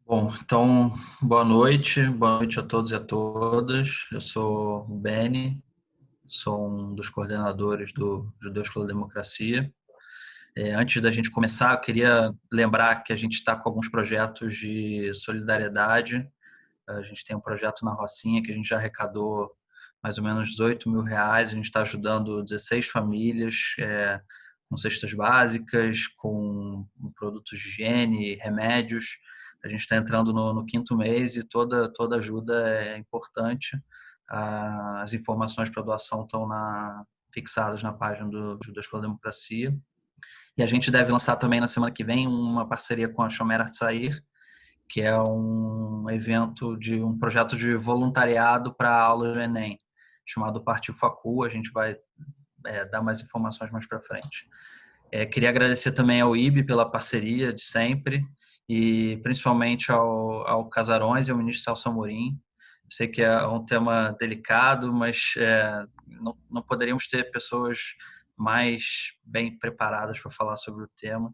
Bom, então, boa noite a todos e a todas. Eu sou o Beni, sou um dos coordenadores do Judeus pela Democracia. Antes da gente começar, eu queria lembrar que a gente está com alguns projetos de solidariedade. A gente tem um projeto na Rocinha que a gente já arrecadou mais ou menos R$ 18.000. A gente está ajudando 16 famílias com cestas básicas, com produtos de higiene, remédios. A gente está entrando no quinto mês e toda ajuda é importante. As informações para doação estão fixadas na página do Judeus pela Democracia. E a gente deve lançar também na semana que vem uma parceria com a Shomer Hatzair, que é um evento de um projeto de voluntariado para a aula do Enem, chamado Partiu Facu. A gente vai dar mais informações mais para frente. Queria agradecer também ao IB pela parceria de sempre e principalmente ao Casarões e ao ministro Celso Amorim. Sei que é um tema delicado, mas não poderíamos ter pessoas mais bem preparadas para falar sobre o tema.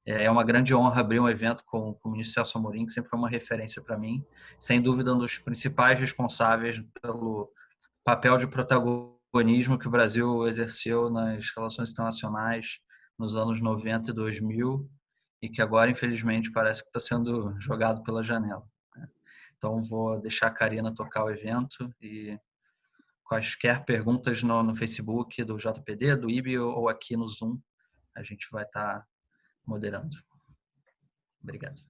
É uma grande honra abrir um evento com o ministro Celso Amorim, que sempre foi uma referência para mim. Sem dúvida, um dos principais responsáveis pelo papel de protagonismo que o Brasil exerceu nas relações internacionais nos anos 90 e 2000 e que agora, infelizmente, parece que está sendo jogado pela janela. Então, vou deixar a Karina tocar o evento e quaisquer perguntas no Facebook do JPD, do IB ou aqui no Zoom, a gente vai estar moderando. Obrigado.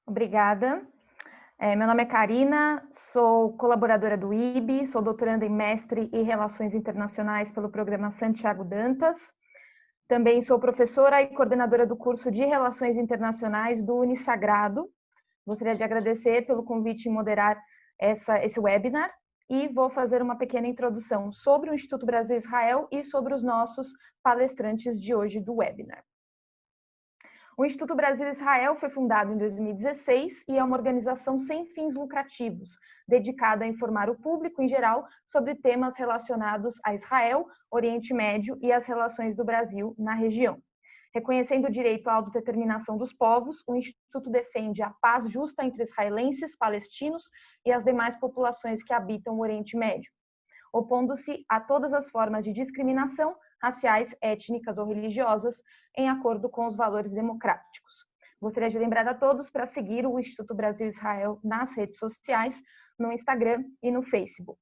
Obrigada. Meu nome é Karina, sou colaboradora do IB, sou doutoranda em Mestre em Relações Internacionais pelo programa Santiago Dantas. Também sou professora e coordenadora do curso de Relações Internacionais do Unisagrado. Gostaria de agradecer pelo convite em moderar esse webinar e vou fazer uma pequena introdução sobre o Instituto Brasil-Israel e sobre os nossos palestrantes de hoje do webinar. O Instituto Brasil-Israel foi fundado em 2016 e é uma organização sem fins lucrativos, dedicada a informar o público em geral sobre temas relacionados a Israel, Oriente Médio e as relações do Brasil na região. Reconhecendo o direito à autodeterminação dos povos, o Instituto defende a paz justa entre israelenses, palestinos e as demais populações que habitam o Oriente Médio, opondo-se a todas as formas de discriminação raciais, étnicas ou religiosas, em acordo com os valores democráticos. Gostaria de lembrar a todos para seguir o Instituto Brasil-Israel nas redes sociais, no Instagram e no Facebook.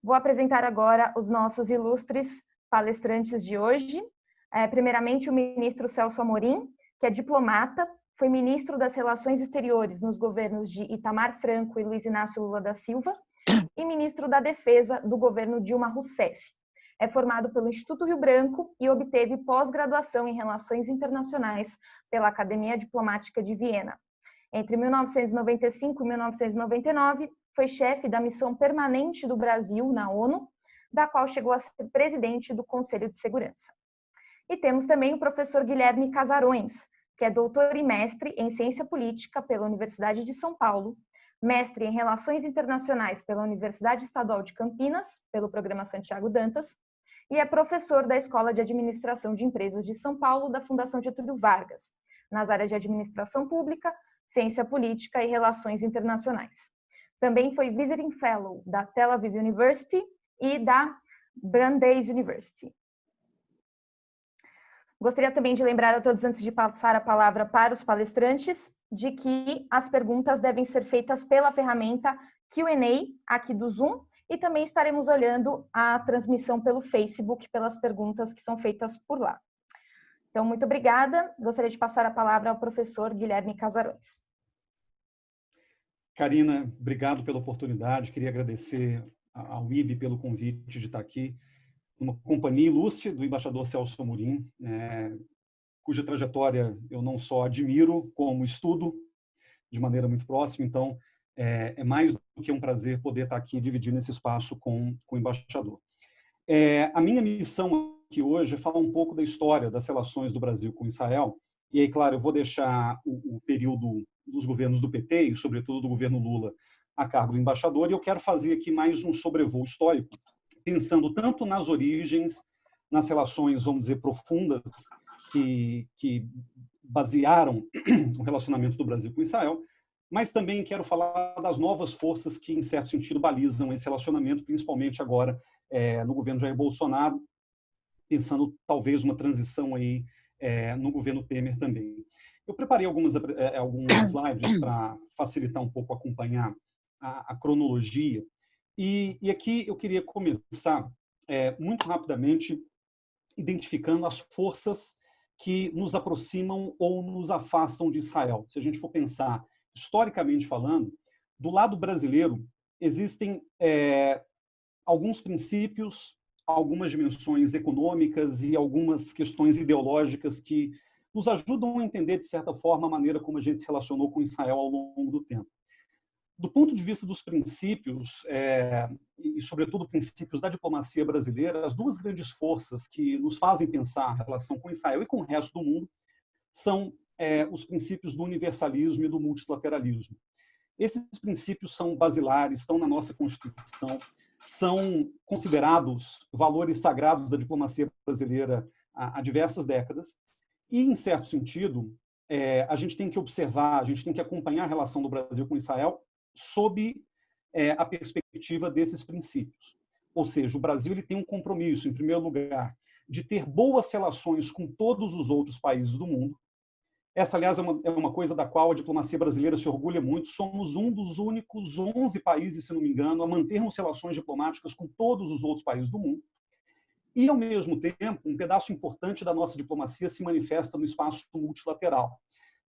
Vou apresentar agora os nossos ilustres palestrantes de hoje. Primeiramente, o ministro Celso Amorim, que é diplomata, foi ministro das Relações Exteriores nos governos de Itamar Franco e Luiz Inácio Lula da Silva, e ministro da Defesa do governo Dilma Rousseff. É formado pelo Instituto Rio Branco e obteve pós-graduação em Relações Internacionais pela Academia Diplomática de Viena. Entre 1995 e 1999, foi chefe da missão permanente do Brasil na ONU, da qual chegou a ser presidente do Conselho de Segurança. E temos também o professor Guilherme Casarões, que é doutor e mestre em Ciência Política pela Universidade de São Paulo, mestre em Relações Internacionais pela Universidade Estadual de Campinas, pelo programa Santiago Dantas, e é professor da Escola de Administração de Empresas de São Paulo, da Fundação Getúlio Vargas, nas áreas de Administração Pública, Ciência Política e Relações Internacionais. Também foi Visiting Fellow da Tel Aviv University e da Brandeis University. Gostaria também de lembrar a todos, antes de passar a palavra para os palestrantes, de que as perguntas devem ser feitas pela ferramenta Q&A aqui do Zoom, e também estaremos olhando a transmissão pelo Facebook, pelas perguntas que são feitas por lá. Então, muito obrigada. Gostaria de passar a palavra ao professor Guilherme Casarões. Karina, obrigado pela oportunidade. Queria agradecer ao IB pelo convite de estar aqui, uma companhia ilustre do embaixador Celso Amorim, cuja trajetória eu não só admiro, como estudo de maneira muito próxima. Então, é mais do que um prazer poder estar aqui dividindo esse espaço com o embaixador. A minha missão aqui hoje é falar um pouco da história das relações do Brasil com Israel. E aí, claro, eu vou deixar o período dos governos do PT, e sobretudo do governo Lula, a cargo do embaixador, e eu quero fazer aqui mais um sobrevoo histórico, pensando tanto nas origens nas relações, vamos dizer, profundas que basearam o relacionamento do Brasil com Israel, mas também quero falar das novas forças que, em certo sentido, balizam esse relacionamento, principalmente agora no governo Jair Bolsonaro, pensando talvez uma transição aí no governo Temer também. Eu preparei alguns slides para facilitar um pouco acompanhar a cronologia, e aqui eu queria começar muito rapidamente identificando as forças que nos aproximam ou nos afastam de Israel. Se a gente for pensar historicamente falando, do lado brasileiro existem alguns princípios, algumas dimensões econômicas e algumas questões ideológicas que nos ajudam a entender, de certa forma, a maneira como a gente se relacionou com Israel ao longo do tempo. Do ponto de vista dos princípios, e sobretudo princípios da diplomacia brasileira, as duas grandes forças que nos fazem pensar a relação com Israel e com o resto do mundo são os princípios do universalismo e do multilateralismo. Esses princípios são basilares, estão na nossa Constituição, são considerados valores sagrados da diplomacia brasileira há diversas décadas, e, em certo sentido, a gente tem que observar, a gente tem que acompanhar a relação do Brasil com Israel sob a perspectiva desses princípios. Ou seja, o Brasil ele tem um compromisso, em primeiro lugar, de ter boas relações com todos os outros países do mundo. Essa, aliás, é uma coisa da qual a diplomacia brasileira se orgulha muito. Somos um dos únicos 11 países, se não me engano, a mantermos relações diplomáticas com todos os outros países do mundo. E, ao mesmo tempo, um pedaço importante da nossa diplomacia se manifesta no espaço multilateral,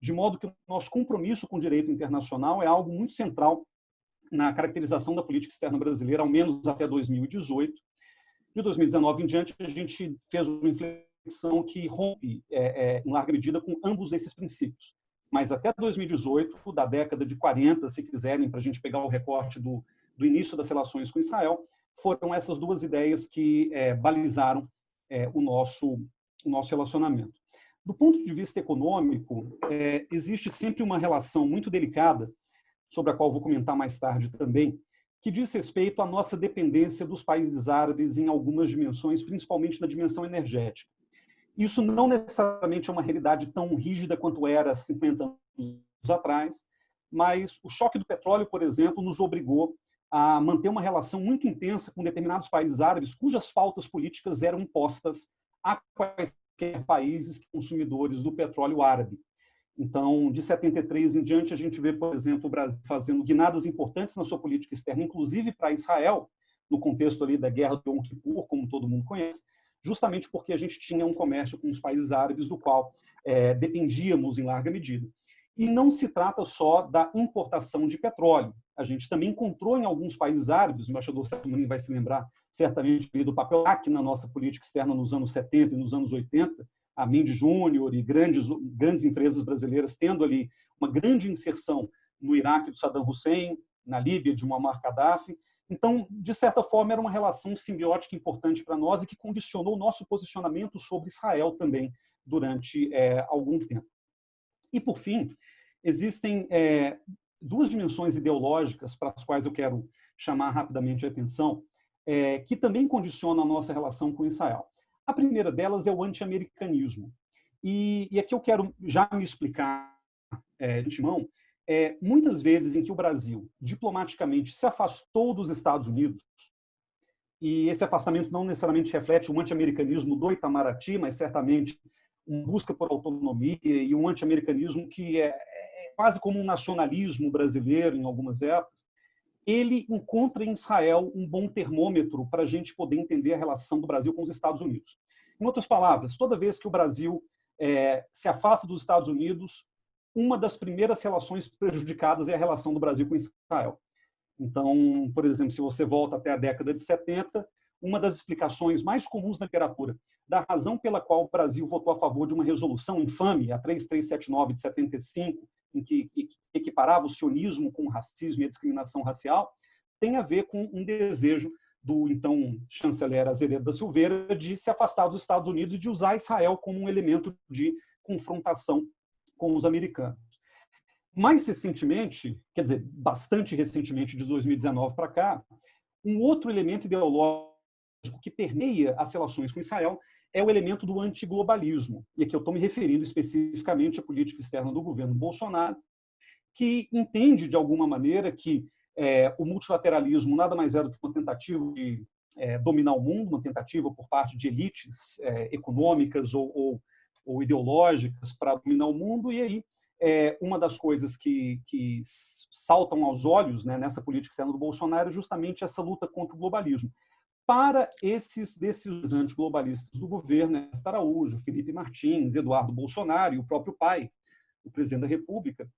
de modo que o nosso compromisso com o direito internacional é algo muito central na caracterização da política externa brasileira, ao menos até 2018. De 2019 em diante, a gente fez uma inflexão que rompe, em larga medida, com ambos esses princípios. Mas até 2018, da década de 40, se quiserem, para a gente pegar o recorte do início das relações com Israel, foram essas duas ideias que balizaram o nosso relacionamento. Do ponto de vista econômico, existe sempre uma relação muito delicada, sobre a qual vou comentar mais tarde também, que diz respeito à nossa dependência dos países árabes em algumas dimensões, principalmente na dimensão energética. Isso não necessariamente é uma realidade tão rígida quanto era 50 anos atrás, mas o choque do petróleo, por exemplo, nos obrigou a manter uma relação muito intensa com determinados países árabes cujas pautas políticas eram impostas a quaisquer países consumidores do petróleo árabe. Então, de 73 em diante, a gente vê, por exemplo, o Brasil fazendo guinadas importantes na sua política externa, inclusive para Israel, no contexto ali da Guerra do Yom Kippur, como todo mundo conhece, justamente porque a gente tinha um comércio com os países árabes do qual dependíamos em larga medida. E não se trata só da importação de petróleo. A gente também encontrou em alguns países árabes, o embaixador Celso Amorim vai se lembrar certamente do papel aqui na nossa política externa nos anos 70 e nos anos 80, a Mindy Júnior e grandes empresas brasileiras tendo ali uma grande inserção no Iraque do Saddam Hussein, na Líbia de Muammar Gaddafi. Então, de certa forma, era uma relação simbiótica importante para nós e que condicionou o nosso posicionamento sobre Israel também durante algum tempo. E, por fim, existem duas dimensões ideológicas para as quais eu quero chamar rapidamente a atenção, que também condicionam a nossa relação com Israel. A primeira delas é o anti-americanismo. E aqui eu quero já me explicar de antemão, muitas vezes em que o Brasil, diplomaticamente, se afastou dos Estados Unidos, e esse afastamento não necessariamente reflete um anti-americanismo do Itamaraty, mas certamente uma busca por autonomia e um anti-americanismo que é quase como um nacionalismo brasileiro em algumas épocas, ele encontra em Israel um bom termômetro para a gente poder entender a relação do Brasil com os Estados Unidos. Em outras palavras, toda vez que o Brasil se afasta dos Estados Unidos, uma das primeiras relações prejudicadas é a relação do Brasil com Israel. Então, por exemplo, se você volta até a década de 70, uma das explicações mais comuns na literatura da razão pela qual o Brasil votou a favor de uma resolução infame, a 3379 de 75, em que equiparava o sionismo com o racismo e a discriminação racial, tem a ver com um desejo do então chanceler Azevedo da Silveira de se afastar dos Estados Unidos e de usar Israel como um elemento de confrontação com os americanos. Mais recentemente, quer dizer, bastante recentemente, de 2019 para cá, um outro elemento ideológico que permeia as relações com Israel é o elemento do antiglobalismo. E aqui eu estou me referindo especificamente à política externa do governo Bolsonaro, que entende, de alguma maneira, que o multilateralismo nada mais é do que uma tentativa de dominar o mundo, uma tentativa por parte de elites econômicas ou ideológicas para dominar o mundo, e aí uma das coisas que saltam aos olhos, né, nessa política externa do Bolsonaro é justamente essa luta contra o globalismo. Para desses antiglobalistas do governo, Ernesto Araújo, Felipe Martins, Eduardo Bolsonaro e o próprio pai, o presidente da República,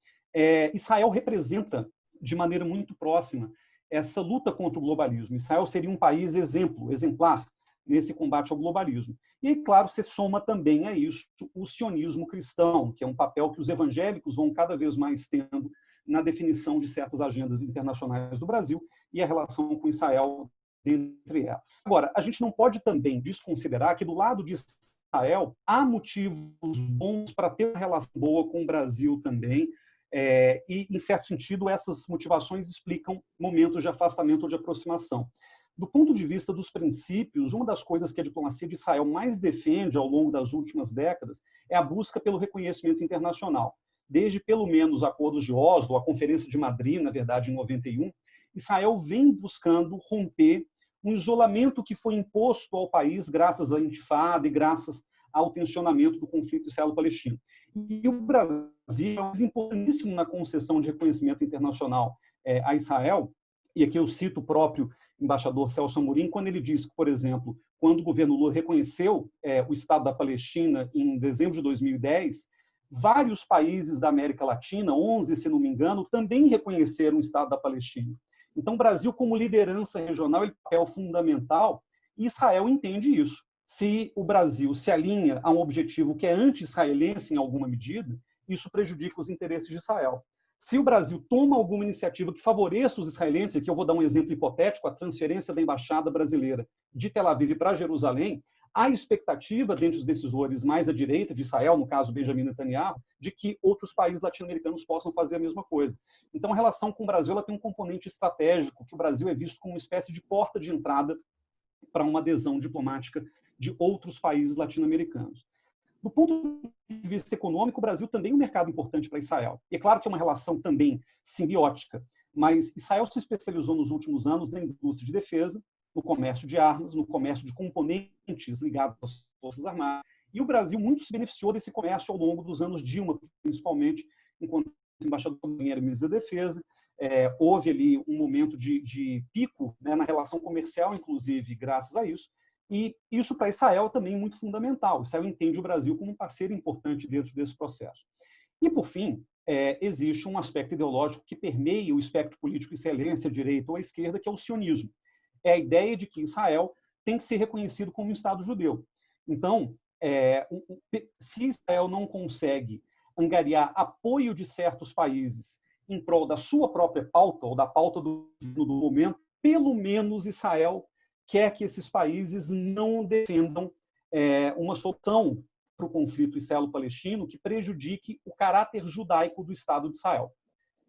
Israel representa de maneira muito próxima essa luta contra o globalismo. Israel seria um país exemplar nesse combate ao globalismo. E aí, claro, você soma também a isso o sionismo cristão, que é um papel que os evangélicos vão cada vez mais tendo na definição de certas agendas internacionais do Brasil e a relação com Israel dentre elas. Agora, a gente não pode também desconsiderar que do lado de Israel há motivos bons para ter uma relação boa com o Brasil também, e, em certo sentido, essas motivações explicam momentos de afastamento ou de aproximação. Do ponto de vista dos princípios, uma das coisas que a diplomacia de Israel mais defende ao longo das últimas décadas é a busca pelo reconhecimento internacional. Desde, pelo menos, acordos de Oslo, a Conferência de Madrid, na verdade, em 91, Israel vem buscando romper um isolamento que foi imposto ao país graças à Intifada e graças ao tensionamento do conflito israelo-palestino. E o Brasil é importantíssimo na concessão de reconhecimento internacional a Israel, e aqui eu cito o próprio embaixador Celso Amorim, quando ele diz que, por exemplo, quando o governo Lula reconheceu o Estado da Palestina em dezembro de 2010, vários países da América Latina, 11, se não me engano, também reconheceram o Estado da Palestina. Então, o Brasil, como liderança regional, ele tem um papel fundamental, e Israel entende isso. Se o Brasil se alinha a um objetivo que é anti-israelense em alguma medida, isso prejudica os interesses de Israel. Se o Brasil toma alguma iniciativa que favoreça os israelenses, aqui eu vou dar um exemplo hipotético, a transferência da embaixada brasileira de Tel Aviv para Jerusalém, há expectativa, dentre os decisores mais à direita de Israel, no caso Benjamin Netanyahu, de que outros países latino-americanos possam fazer a mesma coisa. Então, a relação com o Brasil ela tem um componente estratégico, que o Brasil é visto como uma espécie de porta de entrada para uma adesão diplomática de outros países latino-americanos. Do ponto de vista econômico, o Brasil também é um mercado importante para Israel. E é claro que é uma relação também simbiótica, mas Israel se especializou nos últimos anos na indústria de defesa, no comércio de armas, no comércio de componentes ligados às Forças Armadas. E o Brasil muito se beneficiou desse comércio ao longo dos anos Dilma, principalmente, enquanto embaixador era ministro da Defesa. Houve ali um momento de pico, né, na relação comercial, inclusive, graças a isso. E isso para Israel é também muito fundamental. Israel entende o Brasil como um parceiro importante dentro desse processo. E, por fim, existe um aspecto ideológico que permeia o espectro político israelense, à direita ou à esquerda, que é o sionismo. É a ideia de que Israel tem que ser reconhecido como um Estado judeu. Então, se Israel não consegue angariar apoio de certos países em prol da sua própria pauta, ou da pauta do momento, pelo menos Israel quer que esses países não defendam uma solução para o conflito israelo-palestino que prejudique o caráter judaico do Estado de Israel.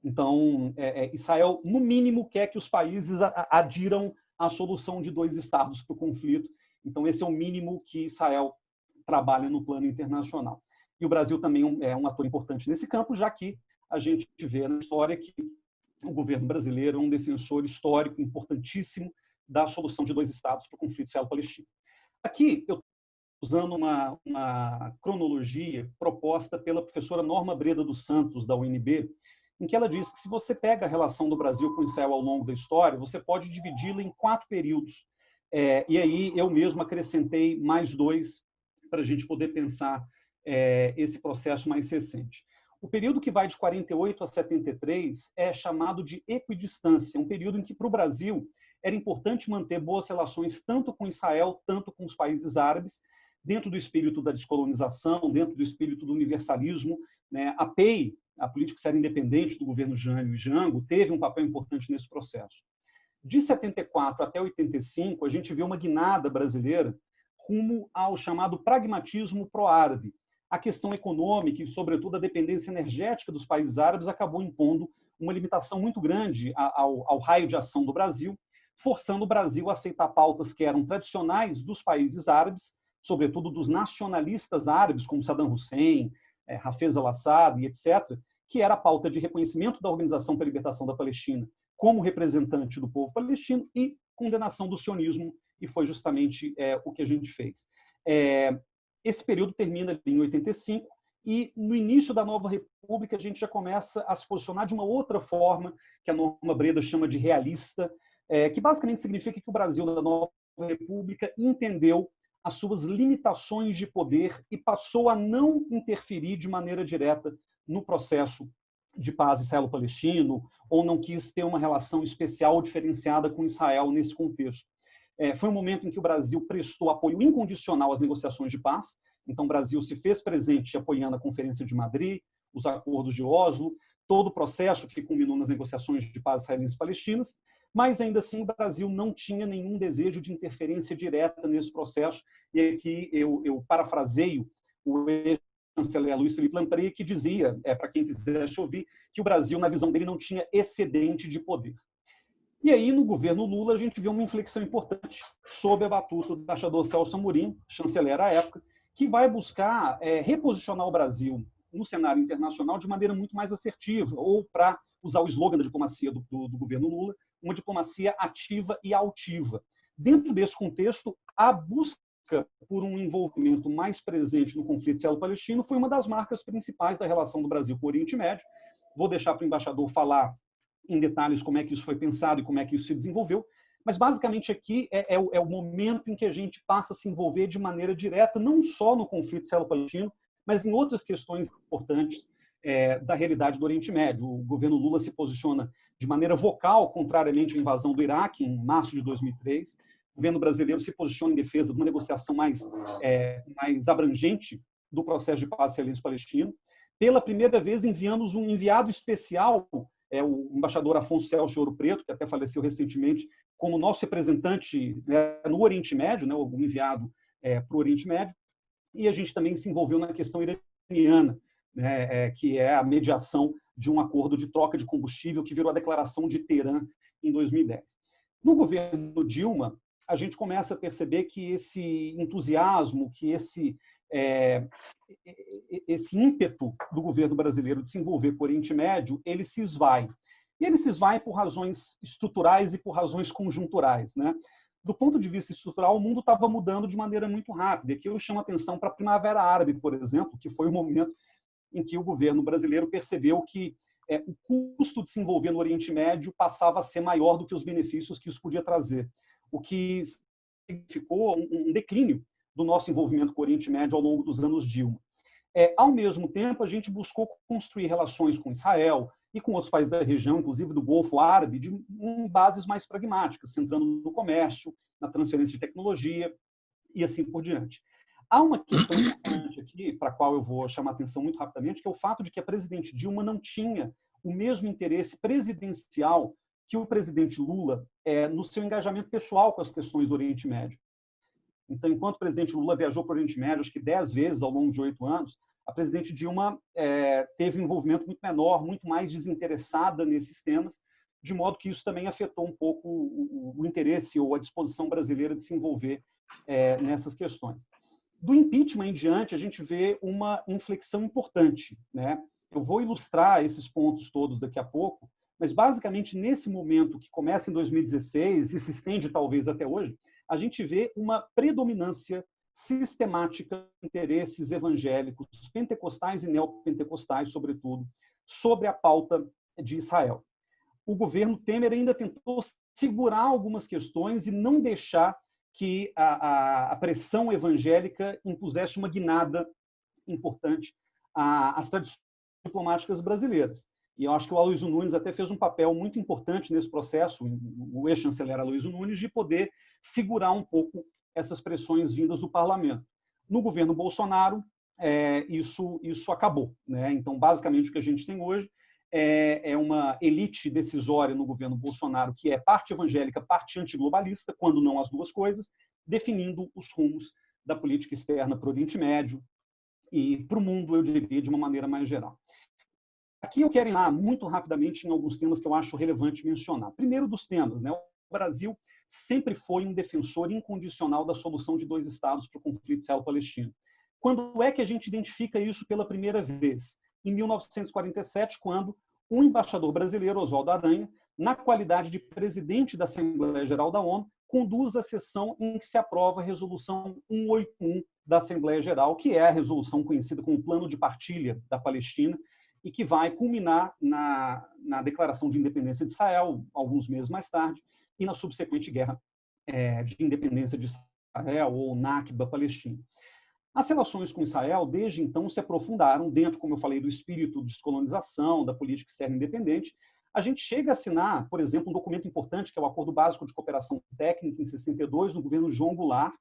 Então, Israel, no mínimo, quer que os países adiram à solução de dois estados para o conflito. Então, esse é o mínimo que Israel trabalha no plano internacional. E o Brasil também é um ator importante nesse campo, já que a gente vê na história que o governo brasileiro é um defensor histórico importantíssimo da solução de dois estados para o conflito israelo-palestino. Aqui, eu estou usando uma cronologia proposta pela professora Norma Breda dos Santos, da UNB, em que ela diz que se você pega a relação do Brasil com Israel ao longo da história, você pode dividi-la em 4 períodos. E aí eu mesmo acrescentei mais 2 para a gente poder pensar esse processo mais recente. O período que vai de 48 a 73 é chamado de equidistância, um período em que, para o Brasil, era importante manter boas relações tanto com Israel, tanto com os países árabes, dentro do espírito da descolonização, dentro do espírito do universalismo. Né? A PEI, a Política Externa Independente do governo Jânio e Jango, teve um papel importante nesse processo. De 74 até 85, a gente vê uma guinada brasileira rumo ao chamado pragmatismo pró-árabe. A questão econômica e, sobretudo, a dependência energética dos países árabes acabou impondo uma limitação muito grande ao raio de ação do Brasil. forçando o Brasil a aceitar pautas que eram tradicionais dos países árabes, sobretudo dos nacionalistas árabes, como Saddam Hussein, Hafez al-Assad e etc., que era a pauta de reconhecimento da Organização para a Libertação da Palestina como representante do povo palestino e condenação do sionismo, e foi justamente o que a gente fez. Esse período termina em 85, e no início da nova república a gente já começa a se posicionar de uma outra forma, que a Norma Breda chama de realista, que basicamente significa que o Brasil da nova república entendeu as suas limitações de poder e passou a não interferir de maneira direta no processo de paz israelo-palestino, ou não quis ter uma relação especial ou diferenciada com Israel nesse contexto. Foi um momento em que o Brasil prestou apoio incondicional às negociações de paz. Então, o Brasil se fez presente apoiando a Conferência de Madrid, os acordos de Oslo, todo o processo que culminou nas negociações de paz israelenses e palestinas, mas ainda assim o Brasil não tinha nenhum desejo de interferência direta nesse processo. E aqui eu parafraseio o ex-chanceler Luiz Felipe Lamprey, que dizia, para quem quisesse ouvir, que o Brasil, na visão dele, não tinha excedente de poder. E aí, no governo Lula, a gente viu uma inflexão importante sob a batuta do embaixador Celso Amorim, chanceler à época, que vai buscar reposicionar o Brasil no cenário internacional de maneira muito mais assertiva, ou, para usar o slogan da diplomacia do governo Lula, uma diplomacia ativa e altiva. Dentro desse contexto, a busca por um envolvimento mais presente no conflito israelo-palestino foi uma das marcas principais da relação do Brasil com o Oriente Médio. Vou deixar para o embaixador falar em detalhes como é que isso foi pensado e como é que isso se desenvolveu, mas basicamente aqui é o momento em que a gente passa a se envolver de maneira direta, não só no conflito israelo-palestino, mas em outras questões importantes da realidade do Oriente Médio. O governo Lula se posiciona de maneira vocal, contrariamente à invasão do Iraque, em março de 2003. O governo brasileiro se posiciona em defesa de uma negociação mais abrangente do processo de paz israelense-palestino. Pela primeira vez, enviamos um enviado especial, o embaixador Afonso Celso de Ouro Preto, que até faleceu recentemente, como nosso representante no Oriente Médio, o enviado para o Oriente Médio. E a gente também se envolveu na questão iraniana, que é a mediação de um acordo de troca de combustível que virou a Declaração de Teherã em 2010. No governo Dilma, a gente começa a perceber que esse entusiasmo, que esse ímpeto do governo brasileiro de se envolver com o Oriente Médio, ele se esvai. E ele se esvai por razões estruturais e por razões conjunturais, Do ponto de vista estrutural, o mundo estava mudando de maneira muito rápida. Aqui eu chamo a atenção para a Primavera Árabe, por exemplo, que foi o momento em que o governo brasileiro percebeu que o custo de se envolver no Oriente Médio passava a ser maior do que os benefícios que isso podia trazer, o que significou um declínio do nosso envolvimento com o Oriente Médio ao longo dos anos Dilma. Ao mesmo tempo, a gente buscou construir relações com Israel e com outros países da região, inclusive do Golfo Árabe, em bases mais pragmáticas, centrando no comércio, na transferência de tecnologia e assim por diante. Há uma questão importante aqui, para a qual eu vou chamar a atenção muito rapidamente, que é o fato de que a presidente Dilma não tinha o mesmo interesse presidencial que o presidente Lula no seu engajamento pessoal com as questões do Oriente Médio. Então, enquanto o presidente Lula viajou para o Oriente Médio, acho que 10 vezes ao longo de 8 anos, a presidente Dilma teve um envolvimento muito menor, muito mais desinteressada nesses temas, de modo que isso também afetou um pouco o interesse ou a disposição brasileira de se envolver nessas questões. Do impeachment em diante, a gente vê uma inflexão importante. Eu vou ilustrar esses pontos todos daqui a pouco, mas basicamente nesse momento que começa em 2016 e se estende talvez até hoje, a gente vê uma predominância sistemática de interesses evangélicos, pentecostais e neopentecostais, sobretudo, sobre a pauta de Israel. O governo Temer ainda tentou segurar algumas questões e não deixar que a pressão evangélica impusesse uma guinada importante às tradições diplomáticas brasileiras. E eu acho que o Aloysio Nunes até fez um papel muito importante nesse processo, o ex-chanceler Aloysio Nunes, de poder segurar um pouco essas pressões vindas do parlamento. No governo Bolsonaro, isso acabou. Então, basicamente, o que a gente tem hoje é uma elite decisória no governo Bolsonaro, que é parte evangélica, parte antiglobalista, quando não as duas coisas, definindo os rumos da política externa para o Oriente Médio e para o mundo, eu diria, de uma maneira mais geral. Aqui eu quero ir lá muito rapidamente em alguns temas que eu acho relevante mencionar. Primeiro dos temas, Brasil sempre foi um defensor incondicional da solução de 2 estados para o conflito israelo-palestino. Quando é que a gente identifica isso pela primeira vez? Em 1947, quando um embaixador brasileiro, Oswaldo Aranha, na qualidade de presidente da Assembleia Geral da ONU, conduz a sessão em que se aprova a Resolução 181 da Assembleia Geral, que é a resolução conhecida como Plano de Partilha da Palestina, e que vai culminar na Declaração de Independência de Israel, alguns meses mais tarde, e na subsequente Guerra de Independência de Israel, ou Nakba palestina. As relações com Israel, desde então, se aprofundaram dentro, como eu falei, do espírito de descolonização, da política externa independente. A gente chega a assinar, por exemplo, um documento importante, que é o Acordo Básico de Cooperação Técnica, em 62, no governo João Goulart.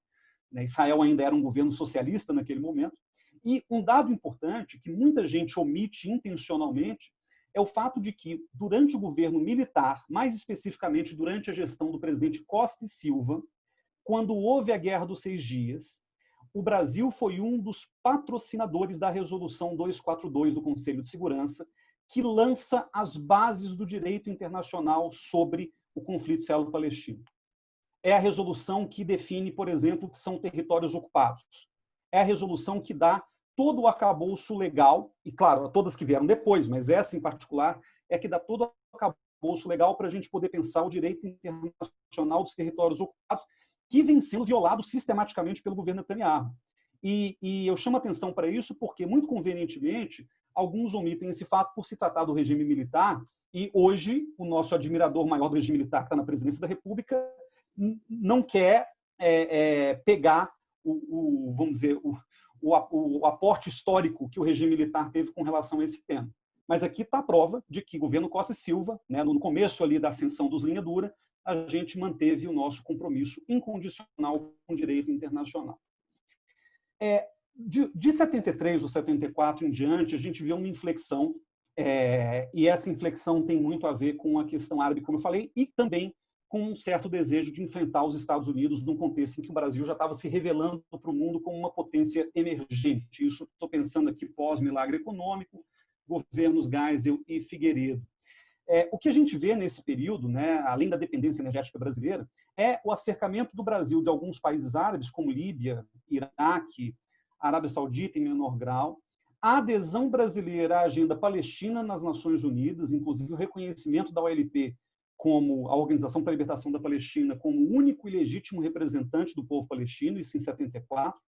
Israel ainda era um governo socialista naquele momento. E um dado importante, que muita gente omite intencionalmente, é o fato de que, durante o governo militar, mais especificamente durante a gestão do presidente Costa e Silva, quando houve a Guerra dos 6 Dias, o Brasil foi um dos patrocinadores da Resolução 242 do Conselho de Segurança, que lança as bases do direito internacional sobre o conflito israelo-palestino. É a resolução que define, por exemplo, o que são territórios ocupados. É a resolução que dá todo o arcabouço legal, e claro, todas que vieram depois, mas essa em particular, é que dá todo o arcabouço legal para a gente poder pensar o direito internacional dos territórios ocupados, que vem sendo violado sistematicamente pelo governo Netanyahu. E eu chamo atenção para isso porque, muito convenientemente, alguns omitem esse fato por se tratar do regime militar, e hoje o nosso admirador maior do regime militar, que está na presidência da República, não quer pegar vamos dizer, o aporte histórico que o regime militar teve com relação a esse tema. Mas aqui está a prova de que o governo Costa e Silva, no começo ali da ascensão dos linha dura, a gente manteve o nosso compromisso incondicional com o direito internacional. De 73 ou 74 em diante, a gente viu uma inflexão, e essa inflexão tem muito a ver com a questão árabe, como eu falei, e também com um certo desejo de enfrentar os Estados Unidos num contexto em que o Brasil já estava se revelando para o mundo como uma potência emergente. Isso estou pensando aqui pós-milagre econômico, governos Geisel e Figueiredo. O que a gente vê nesse período, além da dependência energética brasileira, é o acercamento do Brasil de alguns países árabes, como Líbia, Iraque, Arábia Saudita em menor grau, a adesão brasileira à agenda palestina nas Nações Unidas, inclusive o reconhecimento da OLP como a Organização para a Libertação da Palestina como o único e legítimo representante do povo palestino, isso em 74.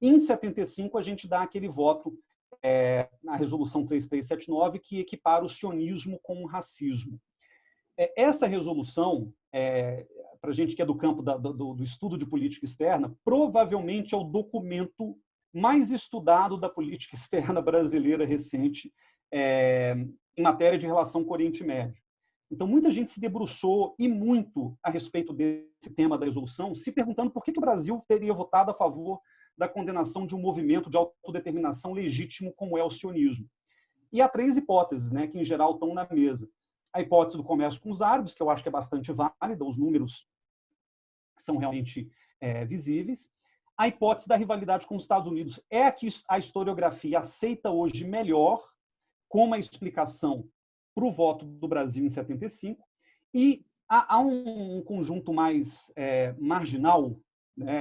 E em 75, a gente dá aquele voto na Resolução 3379, que equipara o sionismo com o racismo. Essa resolução, para a gente que é do campo do estudo de política externa, provavelmente é o documento mais estudado da política externa brasileira recente em matéria de relação com o Oriente Médio. Então, muita gente se debruçou e muito a respeito desse tema da resolução, se perguntando por que o Brasil teria votado a favor da condenação de um movimento de autodeterminação legítimo como é o sionismo. E há 3 hipóteses, que em geral estão na mesa. A hipótese do comércio com os árabes, que eu acho que é bastante válida, os números são realmente visíveis. A hipótese da rivalidade com os Estados Unidos é a que a historiografia aceita hoje melhor como a explicação para o voto do Brasil em 75, e há um conjunto mais marginal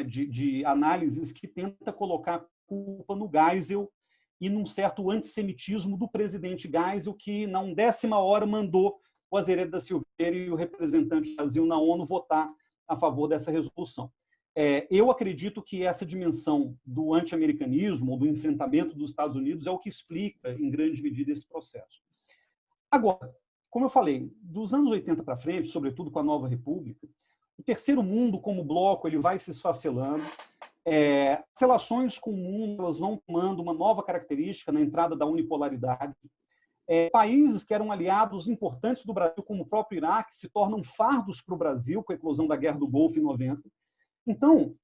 de análises que tenta colocar a culpa no Geisel e num certo antissemitismo do presidente Geisel, que na 10ª hora mandou o Azeredo da Silveira e o representante do Brasil na ONU votar a favor dessa resolução. Eu acredito que essa dimensão do anti-americanismo, ou do enfrentamento dos Estados Unidos, é o que explica, em grande medida, esse processo. Agora, como eu falei, dos anos 80 para frente, sobretudo com a Nova República, o terceiro mundo como bloco ele vai se esfacelando, as relações com o mundo elas vão tomando uma nova característica na entrada da unipolaridade. Países que eram aliados importantes do Brasil, como o próprio Iraque, se tornam fardos para o Brasil com a eclosão da Guerra do Golfo em 90. Então,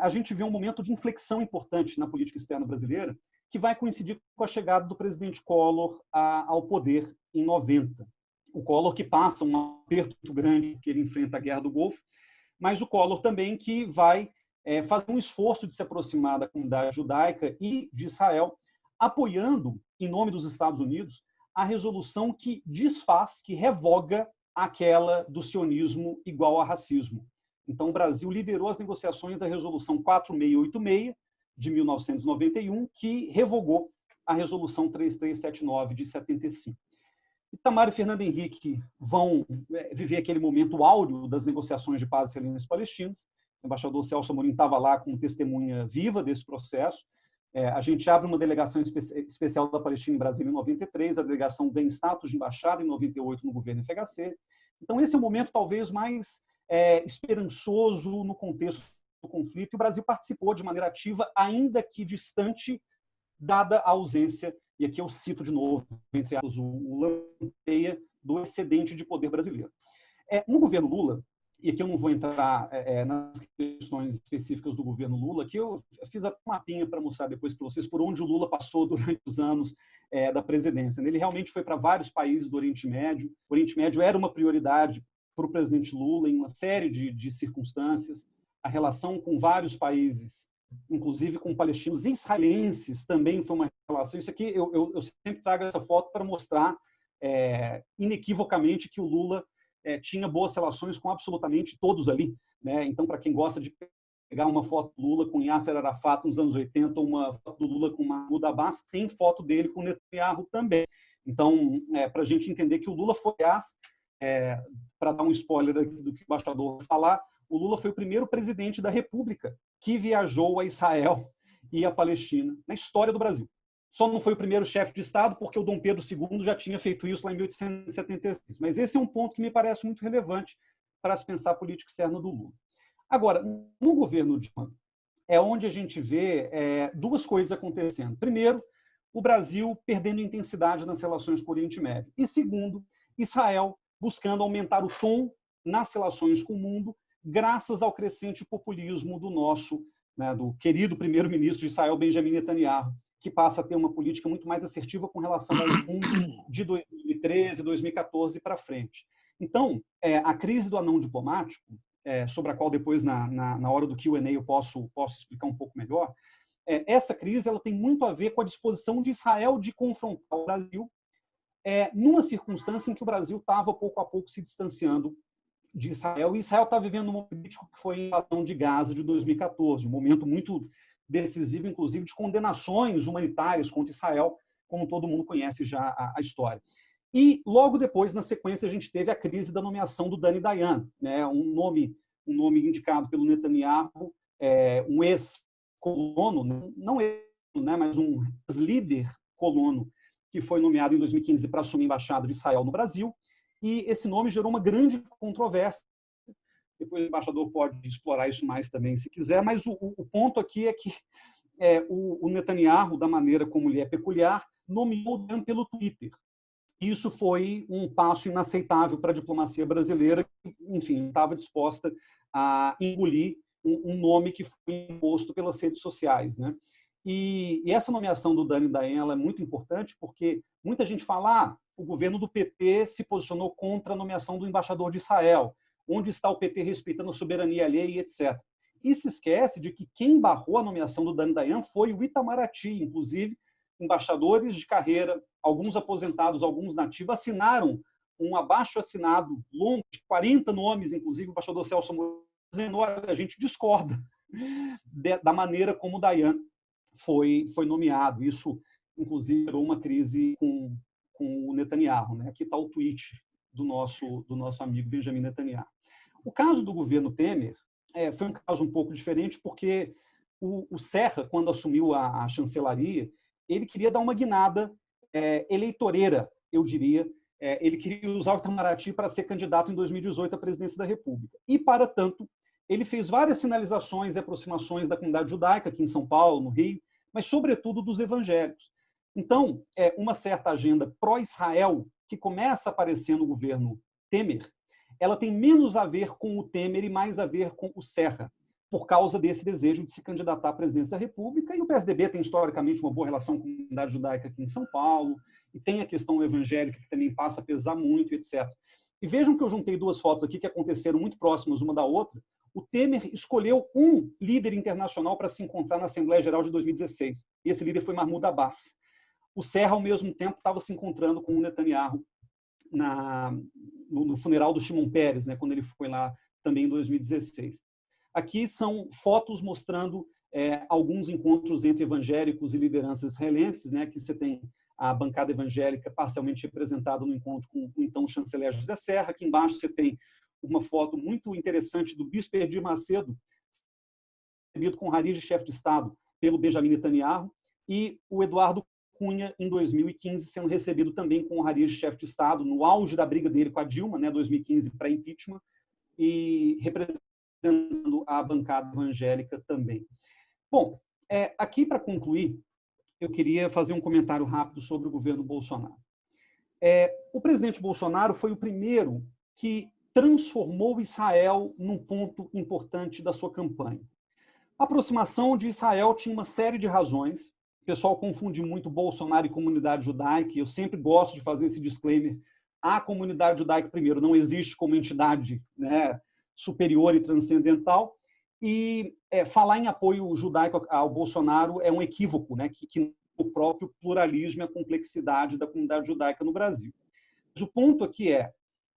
a gente vê um momento de inflexão importante na política externa brasileira, que vai coincidir com a chegada do presidente Collor ao poder em 90. O Collor que passa um aperto muito grande, porque ele enfrenta a Guerra do Golfo, mas o Collor também que vai fazer um esforço de se aproximar da comunidade judaica e de Israel, apoiando, em nome dos Estados Unidos, a resolução que desfaz, que revoga àquela do sionismo igual a racismo. Então, o Brasil liderou as negociações da Resolução 4686, de 1991, que revogou a Resolução 3379, de 75. Itamar e Fernando Henrique vão viver aquele momento áureo das negociações de paz israelenses palestinas. O embaixador Celso Amorim estava lá como testemunha viva desse processo. A gente abre uma delegação especial da Palestina em Brasília em 93, a delegação ganha status de embaixada em 98 no governo FHC. Então, esse é o momento talvez mais esperançoso no contexto do conflito, e o Brasil participou de maneira ativa, ainda que distante, dada a ausência, e aqui eu cito de novo, entre aspas, o lampeia do excedente de poder brasileiro. No governo Lula, e aqui eu não vou entrar nas questões específicas do governo Lula, aqui eu fiz a mapinha para mostrar depois para vocês por onde o Lula passou durante os anos da presidência. Ele realmente foi para vários países do Oriente Médio. O Oriente Médio era uma prioridade para o presidente Lula em uma série de circunstâncias. A relação com vários países, inclusive com palestinos e israelenses, também foi uma relação. Isso aqui eu sempre trago essa foto para mostrar inequivocamente que o Lula tinha boas relações com absolutamente todos ali, né? Então, para quem gosta de pegar uma foto do Lula com Yasser Arafat nos anos 80, ou uma foto do Lula com Mahmoud Abbas, tem foto dele com Netanyahu também. Então, para a gente entender que o Lula foi, para dar um spoiler aqui do que o embaixador vai falar, o Lula foi o primeiro presidente da República que viajou a Israel e a Palestina na história do Brasil. Só não foi o primeiro chefe de Estado, porque o Dom Pedro II já tinha feito isso lá em 1876. Mas esse é um ponto que me parece muito relevante para se pensar a política externa do Lula. Agora, no governo Dilma, é onde a gente vê duas coisas acontecendo. Primeiro, o Brasil perdendo intensidade nas relações com o Oriente Médio. E segundo, Israel buscando aumentar o tom nas relações com o mundo, graças ao crescente populismo do querido primeiro-ministro de Israel, Benjamin Netanyahu, que passa a ter uma política muito mais assertiva com relação ao mundo de 2013, 2014 para frente. Então, a crise do anão diplomático, sobre a qual depois, na hora do Q&A, eu posso explicar um pouco melhor, essa crise ela tem muito a ver com a disposição de Israel de confrontar o Brasil, numa circunstância em que o Brasil estava, pouco a pouco, se distanciando de Israel, e Israel está vivendo um momento político que foi a invasão de Gaza de 2014, um momento muito decisivo, inclusive, de condenações humanitárias contra Israel, como todo mundo conhece já a história. E, logo depois, na sequência, a gente teve a crise da nomeação do Dani Dayan, né? um nome indicado pelo Netanyahu, um ex-colono, não né, mas um líder colono, que foi nomeado em 2015 para assumir a embaixada de Israel no Brasil, e esse nome gerou uma grande controvérsia. Depois o embaixador pode explorar isso mais também, se quiser, mas o ponto aqui é que o Netanyahu, da maneira como ele é peculiar, nomeou o Dan pelo Twitter. Isso foi um passo inaceitável para a diplomacia brasileira, que, enfim, estava disposta a engolir um nome que foi imposto pelas redes sociais, né? E essa nomeação do Dani Dayan é muito importante porque muita gente fala o governo do PT se posicionou contra a nomeação do embaixador de Israel, onde está o PT respeitando a soberania alheia e etc. E se esquece de que quem barrou a nomeação do Dani Dayan foi o Itamaraty, inclusive embaixadores de carreira, alguns aposentados, alguns nativos, assinaram um abaixo-assinado longo, de 40 nomes, inclusive o embaixador Celso Amorim, dizendo: a gente discorda da maneira como o Dayan foi nomeado. Isso, inclusive, gerou uma crise com o Netanyahu, né? Aqui está o tweet do nosso amigo Benjamin Netanyahu. O caso do governo Temer foi um caso um pouco diferente, porque o Serra, quando assumiu a chancelaria, ele queria dar uma guinada eleitoreira, eu diria. Ele queria usar o Itamaraty para ser candidato em 2018 à presidência da República. E, para tanto, ele fez várias sinalizações e aproximações da comunidade judaica, aqui em São Paulo, no Rio, mas, sobretudo, dos evangélicos. Então, uma certa agenda pró-Israel, que começa a aparecer no governo Temer, ela tem menos a ver com o Temer e mais a ver com o Serra, por causa desse desejo de se candidatar à presidência da República. E o PSDB tem, historicamente, uma boa relação com a comunidade judaica aqui em São Paulo, e tem a questão evangélica, que também passa a pesar muito, etc. E vejam que eu juntei duas fotos aqui que aconteceram muito próximas uma da outra. O Temer escolheu um líder internacional para se encontrar na Assembleia Geral de 2016. E esse líder foi Mahmoud Abbas. O Serra, ao mesmo tempo, estava se encontrando com o Netanyahu no funeral do Shimon Peres, né, quando ele foi lá também em 2016. Aqui são fotos mostrando alguns encontros entre evangélicos e lideranças israelenses, né, que você tem a bancada evangélica parcialmente representada no encontro com o então chanceler José Serra. Aqui embaixo você tem uma foto muito interessante do bispo Edir Macedo, recebido com Hariri, chefe de Estado, pelo Benjamin Netanyahu, e o Eduardo Cunha, em 2015, sendo recebido também com o Hariri, chefe de Estado, no auge da briga dele com a Dilma, né, 2015, pré-impeachment, e representando a bancada evangélica também. Bom, aqui para concluir, eu queria fazer um comentário rápido sobre o governo Bolsonaro. O presidente Bolsonaro foi o primeiro que transformou Israel num ponto importante da sua campanha. A aproximação de Israel tinha uma série de razões. O pessoal confunde muito Bolsonaro e comunidade judaica, e eu sempre gosto de fazer esse disclaimer. A comunidade judaica, primeiro, não existe como entidade, né, superior e transcendental, e falar em apoio judaico ao Bolsonaro é um equívoco, né, que o próprio pluralismo e a complexidade da comunidade judaica no Brasil. Mas o ponto aqui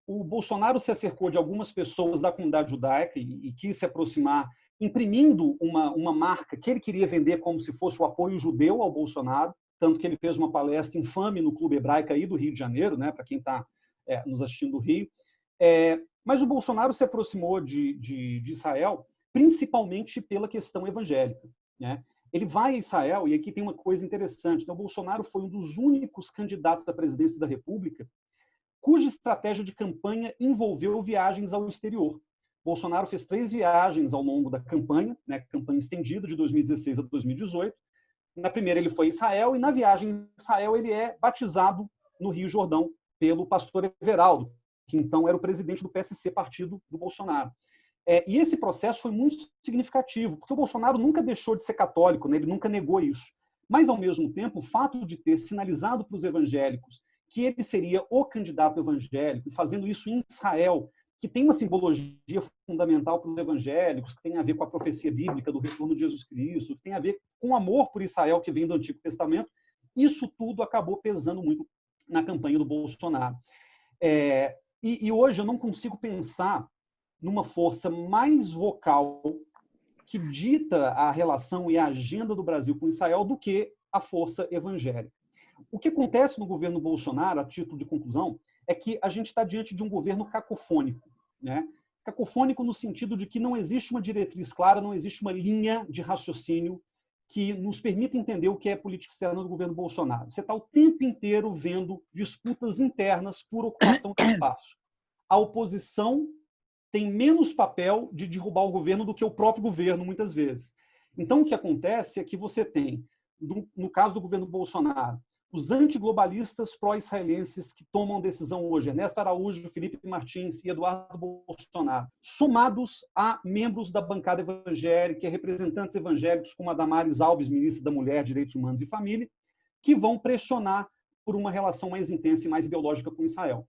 o Bolsonaro se acercou de algumas pessoas da comunidade judaica e quis se aproximar, imprimindo uma marca que ele queria vender como se fosse o apoio judeu ao Bolsonaro, tanto que ele fez uma palestra infame no Clube Hebraico aí do Rio de Janeiro, né, para quem está nos assistindo do Rio. Mas o Bolsonaro se aproximou de Israel principalmente pela questão evangélica, né? Ele vai a Israel, e aqui tem uma coisa interessante, então, o Bolsonaro foi um dos únicos candidatos à presidência da República cuja estratégia de campanha envolveu viagens ao exterior. Bolsonaro fez 3 viagens ao longo da campanha, né, campanha estendida de 2016 a 2018. Na primeira ele foi a Israel, e na viagem a Israel ele é batizado no Rio Jordão pelo pastor Everaldo, que então era o presidente do PSC, partido do Bolsonaro. E esse processo foi muito significativo, porque o Bolsonaro nunca deixou de ser católico, né? Ele nunca negou isso. Mas, ao mesmo tempo, o fato de ter sinalizado para os evangélicos que ele seria o candidato evangélico, fazendo isso em Israel, que tem uma simbologia fundamental para os evangélicos, que tem a ver com a profecia bíblica do retorno de Jesus Cristo, que tem a ver com o amor por Israel que vem do Antigo Testamento, isso tudo acabou pesando muito na campanha do Bolsonaro. E hoje eu não consigo pensar numa força mais vocal que dita a relação e a agenda do Brasil com Israel do que a força evangélica. O que acontece no governo Bolsonaro, a título de conclusão, é que a gente está diante de um governo cacofônico, né? Cacofônico no sentido de que não existe uma diretriz clara, não existe uma linha de raciocínio que nos permita entender o que é política externa do governo Bolsonaro. Você está o tempo inteiro vendo disputas internas por ocupação de espaço. A oposição tem menos papel de derrubar o governo do que o próprio governo, muitas vezes. Então, o que acontece é que você tem, no caso do governo Bolsonaro, os antiglobalistas pró-israelenses que tomam decisão hoje, Ernesto Araújo, Felipe Martins e Eduardo Bolsonaro, somados a membros da bancada evangélica, representantes evangélicos como a Damares Alves, ministra da Mulher, Direitos Humanos e Família, que vão pressionar por uma relação mais intensa e mais ideológica com Israel.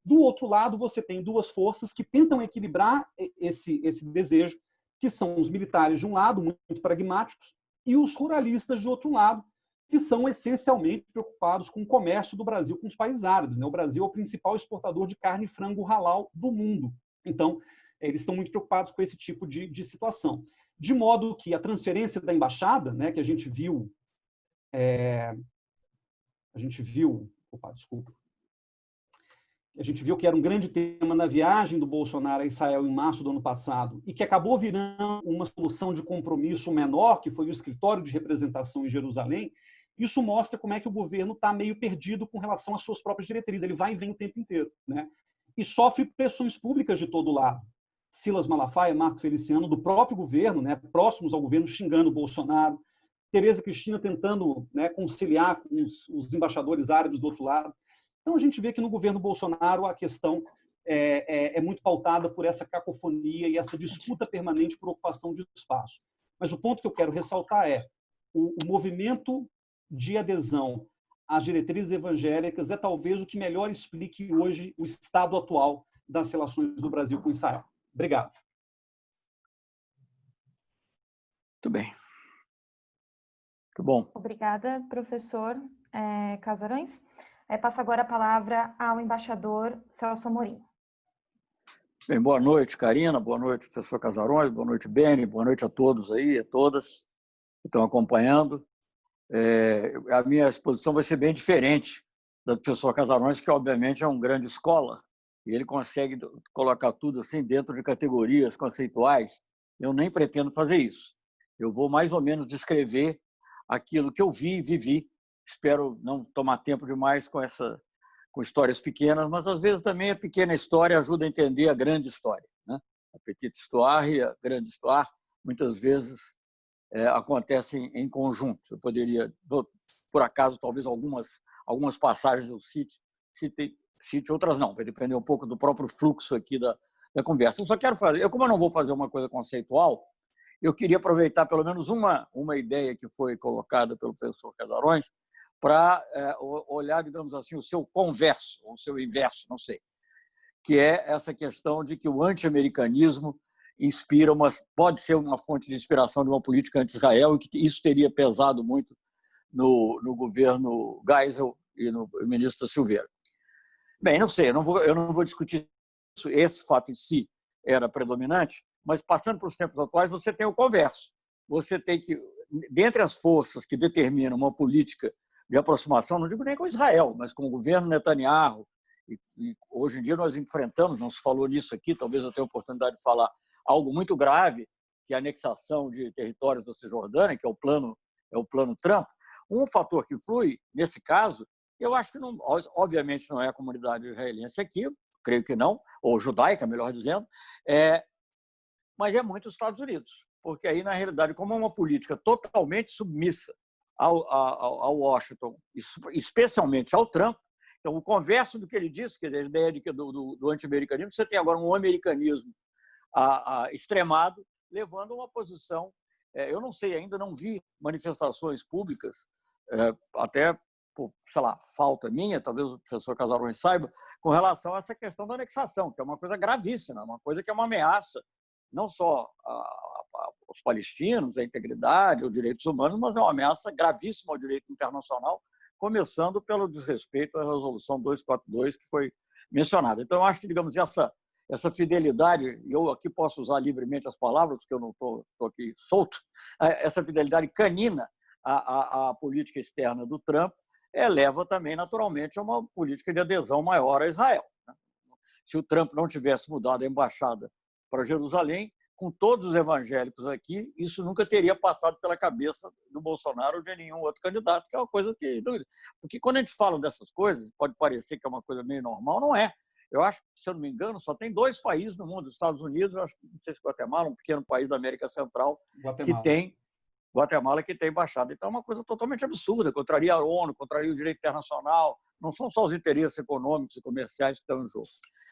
Do outro lado, você tem 2 forças que tentam equilibrar esse desejo, que são os militares de um lado, muito pragmáticos, e os ruralistas de outro lado, que são essencialmente preocupados com o comércio do Brasil com os países árabes, né? O Brasil é o principal exportador de carne e frango halal do mundo. Então, eles estão muito preocupados com esse tipo de situação. De modo que a transferência da embaixada, né, que a gente viu... A gente viu que era um grande tema na viagem do Bolsonaro a Israel em março do ano passado e que acabou virando uma solução de compromisso menor, que foi o escritório de representação em Jerusalém. Isso mostra como é que o governo está meio perdido com relação às suas próprias diretrizes. Ele vai e vem o tempo inteiro, né? E sofre pressões públicas de todo lado. Silas Malafaia, Marco Feliciano, do próprio governo, né, próximos ao governo, xingando o Bolsonaro. Tereza Cristina tentando, né, conciliar com os embaixadores árabes do outro lado. Então, a gente vê que no governo Bolsonaro a questão é muito pautada por essa cacofonia e essa disputa permanente por ocupação de espaço. Mas o ponto que eu quero ressaltar é o movimento de adesão às diretrizes evangélicas é talvez o que melhor explique hoje o estado atual das relações do Brasil com Israel. Obrigado. Muito bem. Muito bom. Obrigada, professor Casarões. Passo agora a palavra ao embaixador Celso Amorim. Bem, boa noite, Karina, boa noite, professor Casarões, boa noite, Beni, boa noite a todos aí, a todas que estão acompanhando. A minha exposição vai ser bem diferente da do professor Casarões, que obviamente é um grande escola, e ele consegue colocar tudo assim dentro de categorias conceituais. Eu nem pretendo fazer isso. Eu vou mais ou menos descrever aquilo que eu vi e vivi. Espero não tomar tempo demais com histórias pequenas, mas às vezes também a pequena história ajuda a entender a grande história, né? A petite histoire e a grande histoire muitas vezes acontecem em conjunto. Eu poderia, por acaso, talvez algumas passagens eu cite, outras não, vai depender um pouco do próprio fluxo aqui da conversa. Eu só quero fazer, como eu não vou fazer uma coisa conceitual, eu queria aproveitar pelo menos uma ideia que foi colocada pelo professor Casarões para olhar, digamos assim, o seu converso, ou o seu inverso, não sei, que é essa questão de que o anti-americanismo pode ser uma fonte de inspiração de uma política anti-Israel, e que isso teria pesado muito no governo Geisel e no ministro Silveira. Bem, não sei, eu não vou discutir isso, esse fato em si era predominante, mas passando para os tempos atuais, você tem o converso. Você tem que, dentre as forças que determinam uma política de aproximação, não digo nem com Israel, mas com o governo Netanyahu, e hoje em dia nós enfrentamos, não se falou nisso aqui, talvez eu tenha a oportunidade de falar, algo muito grave, que é a anexação de territórios da Cisjordânia, que é o plano Trump. Um fator que flui, nesse caso, eu acho que, não, obviamente, não é a comunidade israelense aqui, creio que não, ou judaica, melhor dizendo, mas é muito os Estados Unidos, porque aí, na realidade, como é uma política totalmente submissa ao Washington, especialmente ao Trump, então, o converso do que ele disse, que é a ideia de que do anti-americanismo, você tem agora um americanismo extremado, levando a uma posição. Eu não sei, ainda não vi manifestações públicas, até por, sei lá, falta minha, talvez o professor Casarões saiba, com relação a essa questão da anexação, que é uma coisa gravíssima, uma coisa que é uma ameaça, não só aos palestinos, à integridade, aos direitos humanos, mas é uma ameaça gravíssima ao direito internacional, começando pelo desrespeito à Resolução 242, que foi mencionada. Então, eu acho que, digamos, essa fidelidade, e eu aqui posso usar livremente as palavras, porque eu não estou aqui solto, essa fidelidade canina à política externa do Trump leva também, naturalmente, a uma política de adesão maior a Israel. Se o Trump não tivesse mudado a embaixada para Jerusalém, com todos os evangélicos aqui, isso nunca teria passado pela cabeça do Bolsonaro ou de nenhum outro candidato, que é uma coisa que... Porque quando a gente fala dessas coisas, pode parecer que é uma coisa meio normal, não é. Eu acho que, se eu não me engano, só tem 2 países no mundo, os Estados Unidos, eu acho, não sei se Guatemala, um pequeno país da América Central, Guatemala, que tem embaixada. Então, é uma coisa totalmente absurda, contraria a ONU, contraria o direito internacional, não são só os interesses econômicos e comerciais que estão em jogo.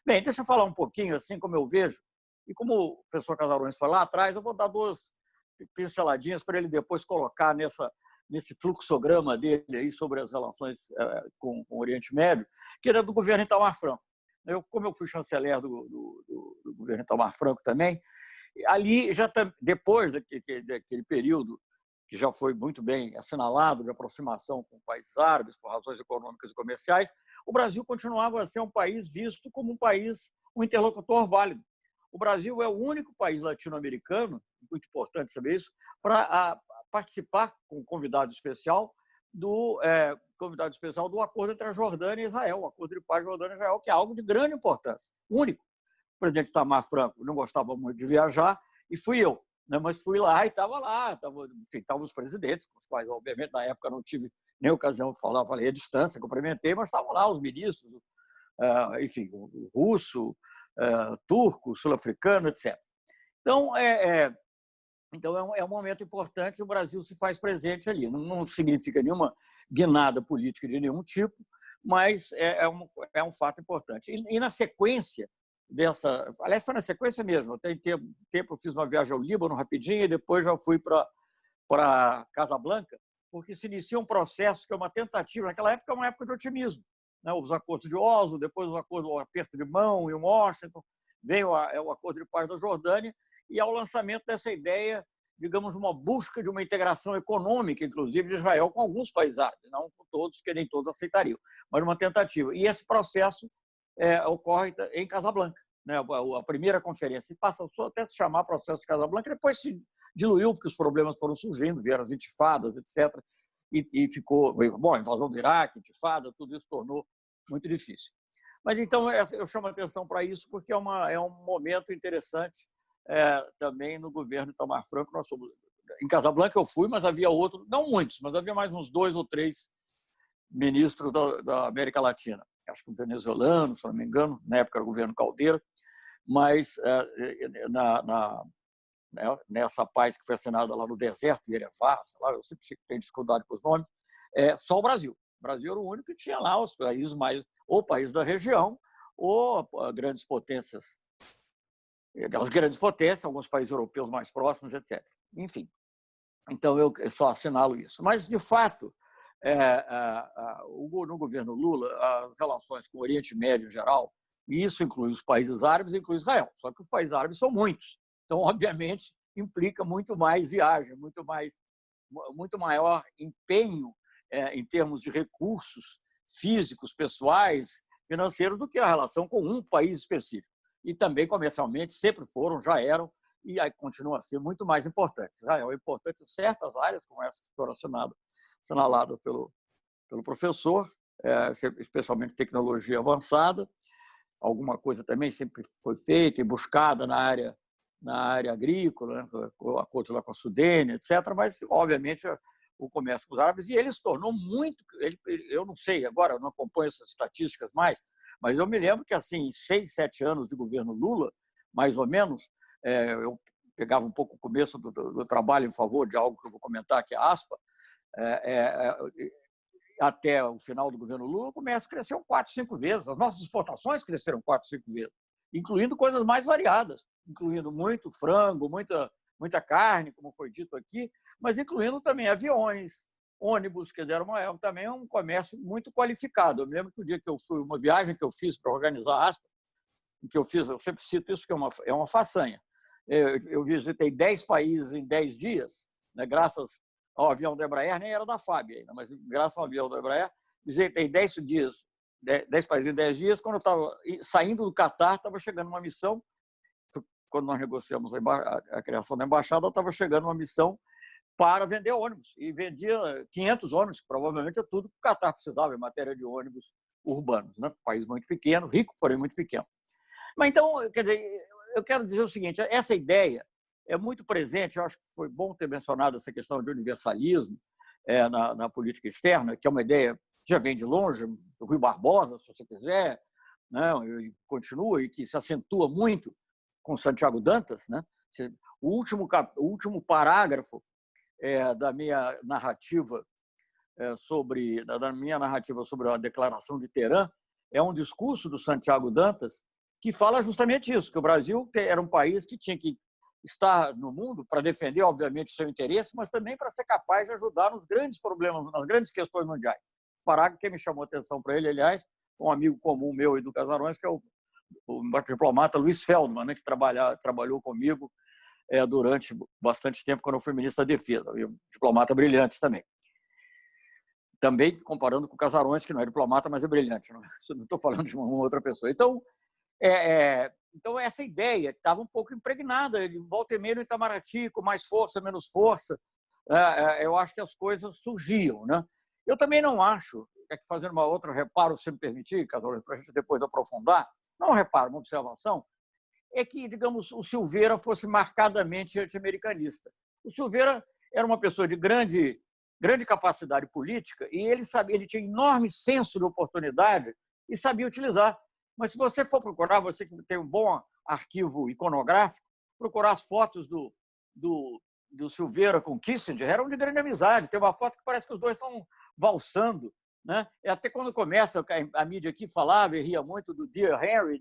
Bem, deixa eu falar um pouquinho, assim como eu vejo, e como o professor Casarões foi lá atrás, eu vou dar 2 pinceladinhas para ele depois colocar nesse fluxograma dele aí sobre as relações com o Oriente Médio, que era do governo Itamar Franco. Como eu fui chanceler do governo Itamar Franco também, ali, já depois daquele período que já foi muito bem assinalado de aproximação com países árabes por razões econômicas e comerciais, o Brasil continuava a ser um país visto como um interlocutor válido. O Brasil é o único país latino-americano, muito importante saber isso, para participar com convidado especial do acordo entre a Jordânia e Israel, o acordo de paz Jordânia e Israel, que é algo de grande importância, único. O presidente Itamar Franco não gostava muito de viajar, e fui eu, né? Mas fui lá e estava lá, estavam os presidentes, com os quais, obviamente, na época não tive nem ocasião de falar, falei à distância, cumprimentei, mas estavam lá os ministros, enfim, o russo, turco, sul-africano, etc. Então, é um momento importante, o Brasil se faz presente ali. Não significa nenhuma guinada política de nenhum tipo, mas é um fato importante. E na sequência dessa... Aliás, foi na sequência mesmo. Tem tempo eu fiz uma viagem ao Líbano rapidinho e depois já fui para Casablanca, porque se inicia um processo que é uma tentativa. Naquela época é uma época de otimismo, né? Os acordos de Oslo, depois o aperto de mão em Washington, veio o acordo de paz da Jordânia, e ao lançamento dessa ideia, digamos, uma busca de uma integração econômica, inclusive, de Israel com alguns países árabes, não com todos, porque nem todos aceitariam, mas uma tentativa. E esse processo ocorre em Casablanca. né, a primeira conferência, e passou até a se chamar Processo de Casablanca, depois se diluiu, porque os problemas foram surgindo, vieram as intifadas, etc., e ficou, bom, a invasão do Iraque, intifada, tudo isso tornou muito difícil. Mas, então, eu chamo a atenção para isso, porque é um momento interessante também no governo Itamar Franco. Em Casablanca eu fui, mas havia outros, não muitos, mas havia mais uns 2 ou 3 ministros da América Latina. Acho que o venezuelano, se não me engano, na época era o governo Caldeira, mas nessa paz que foi assinada lá no deserto, Yerevan, eu sempre tenho dificuldade com os nomes, só o Brasil. O Brasil era o único que tinha lá os países ou países da região, ou grandes potências, alguns países europeus mais próximos, etc. Enfim, então eu só assinalo isso. Mas, de fato, no governo Lula, as relações com o Oriente Médio em geral, e isso inclui os países árabes, inclui Israel, só que os países árabes são muitos. Então, obviamente, implica muito mais viagem, muito maior empenho em termos de recursos físicos, pessoais, financeiros, do que a relação com um país específico. E também, comercialmente, sempre foram, já eram, e aí continua a ser muito mais importante. Israel é importante em certas áreas, como essa que foram assinalada pelo professor, especialmente tecnologia avançada. Alguma coisa também sempre foi feita e buscada na área agrícola, né? Acordos lá com a Sudene, etc. Mas, obviamente, o comércio com os árabes, e ele se tornou muito... Eu não sei, agora eu não acompanho essas estatísticas mais, mas eu me lembro que, assim, em 6, 7 anos de governo Lula, mais ou menos, eu pegava um pouco o começo do trabalho em favor de algo que eu vou comentar, que é a ASPA, até o final do governo Lula, o comércio cresceu 4, 5 vezes. As nossas exportações cresceram 4, 5 vezes, incluindo coisas mais variadas, incluindo muito frango, muita carne, como foi dito aqui, mas incluindo também aviões, ônibus, quer dizer, também é um comércio muito qualificado. Eu me lembro que o dia que eu fui, uma viagem que eu fiz para organizar a ASPA, eu sempre cito isso, porque é uma façanha. Eu visitei 10 países em 10 dias, né, graças ao avião da Embraer, nem era da FAB ainda, mas graças ao avião da Embraer, visitei 10 países em 10 dias. Quando eu estava saindo do Catar, estava chegando uma missão, quando nós negociamos a criação da embaixada, estava chegando uma missão para vender ônibus, e vendia 500 ônibus, provavelmente é tudo que o Catar precisava em matéria de ônibus urbanos, né? Um país muito pequeno, rico, porém muito pequeno. Mas então, quer dizer, eu quero dizer o seguinte, essa ideia é muito presente, eu acho que foi bom ter mencionado essa questão de universalismo na política externa, que é uma ideia que já vem de longe, do Rui Barbosa, se você quiser, né, e continua, e que se acentua muito com Santiago Dantas, né? O último parágrafo da minha narrativa sobre a Declaração de Teherã é um discurso do Santiago Dantas que fala justamente isso, que o Brasil era um país que tinha que estar no mundo para defender, obviamente, seu interesse, mas também para ser capaz de ajudar nos grandes problemas, nas grandes questões mundiais. O parágrafo que me chamou a atenção para ele, aliás, um amigo comum meu e do Casarões, que é o diplomata Luiz Feldman, né, que trabalhou comigo durante bastante tempo, quando eu fui ministro da Defesa, e um diplomata brilhante também. Também comparando com o Casarões, que não é diplomata, mas é brilhante. Não estou falando de uma outra pessoa. Então, essa ideia estava um pouco impregnada, de volta e meia no Itamaraty, com mais força, menos força. Eu acho que as coisas surgiam, né? Eu também não acho, fazendo uma outra reparo, se me permitir, Casarões, para a gente depois aprofundar, não reparo, uma observação, é que, digamos, o Silveira fosse marcadamente anti-americanista. O Silveira era uma pessoa de grande capacidade política e ele tinha enorme senso de oportunidade e sabia utilizar. Mas se você for procurar, você que tem um bom arquivo iconográfico, procurar as fotos do Silveira com Kissinger, eram de grande amizade. Tem uma foto que parece que os dois estão valsando, né? E até quando começa a mídia aqui falava e ria muito do Dear Henry,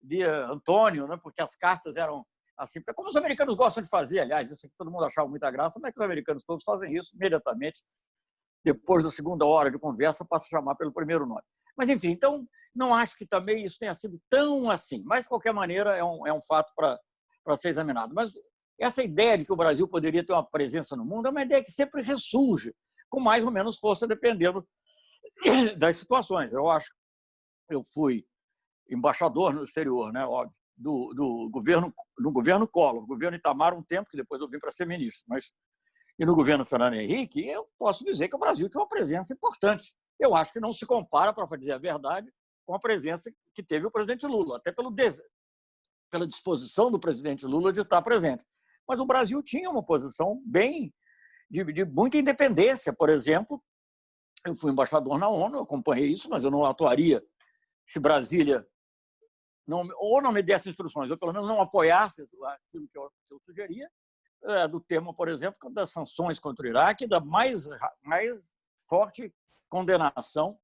Dear Antônio, né? Porque as cartas eram assim, como os americanos gostam de fazer, aliás, isso aqui todo mundo achava muita graça, mas que os americanos todos fazem isso imediatamente, depois da segunda hora de conversa, passa a chamar pelo primeiro nome. Mas, enfim, então, não acho que também isso tenha sido tão assim, mas, de qualquer maneira, é um fato para ser examinado. Mas essa ideia de que o Brasil poderia ter uma presença no mundo é uma ideia que sempre ressurge, com mais ou menos força, dependendo das situações. Eu fui embaixador no exterior, né, óbvio, do governo Collor, governo Itamar um tempo, que depois eu vim para ser ministro, mas e no governo Fernando Henrique, eu posso dizer que o Brasil tinha uma presença importante. Eu acho que não se compara, para dizer a verdade, com a presença que teve o presidente Lula, até pela disposição do presidente Lula de estar presente. Mas o Brasil tinha uma posição bem de muita independência. Por exemplo, eu fui embaixador na ONU, acompanhei isso, mas eu não atuaria se Brasília não me desse instruções, ou pelo menos não apoiasse aquilo que eu sugeria, do tema, por exemplo, das sanções contra o Iraque, da mais forte condenação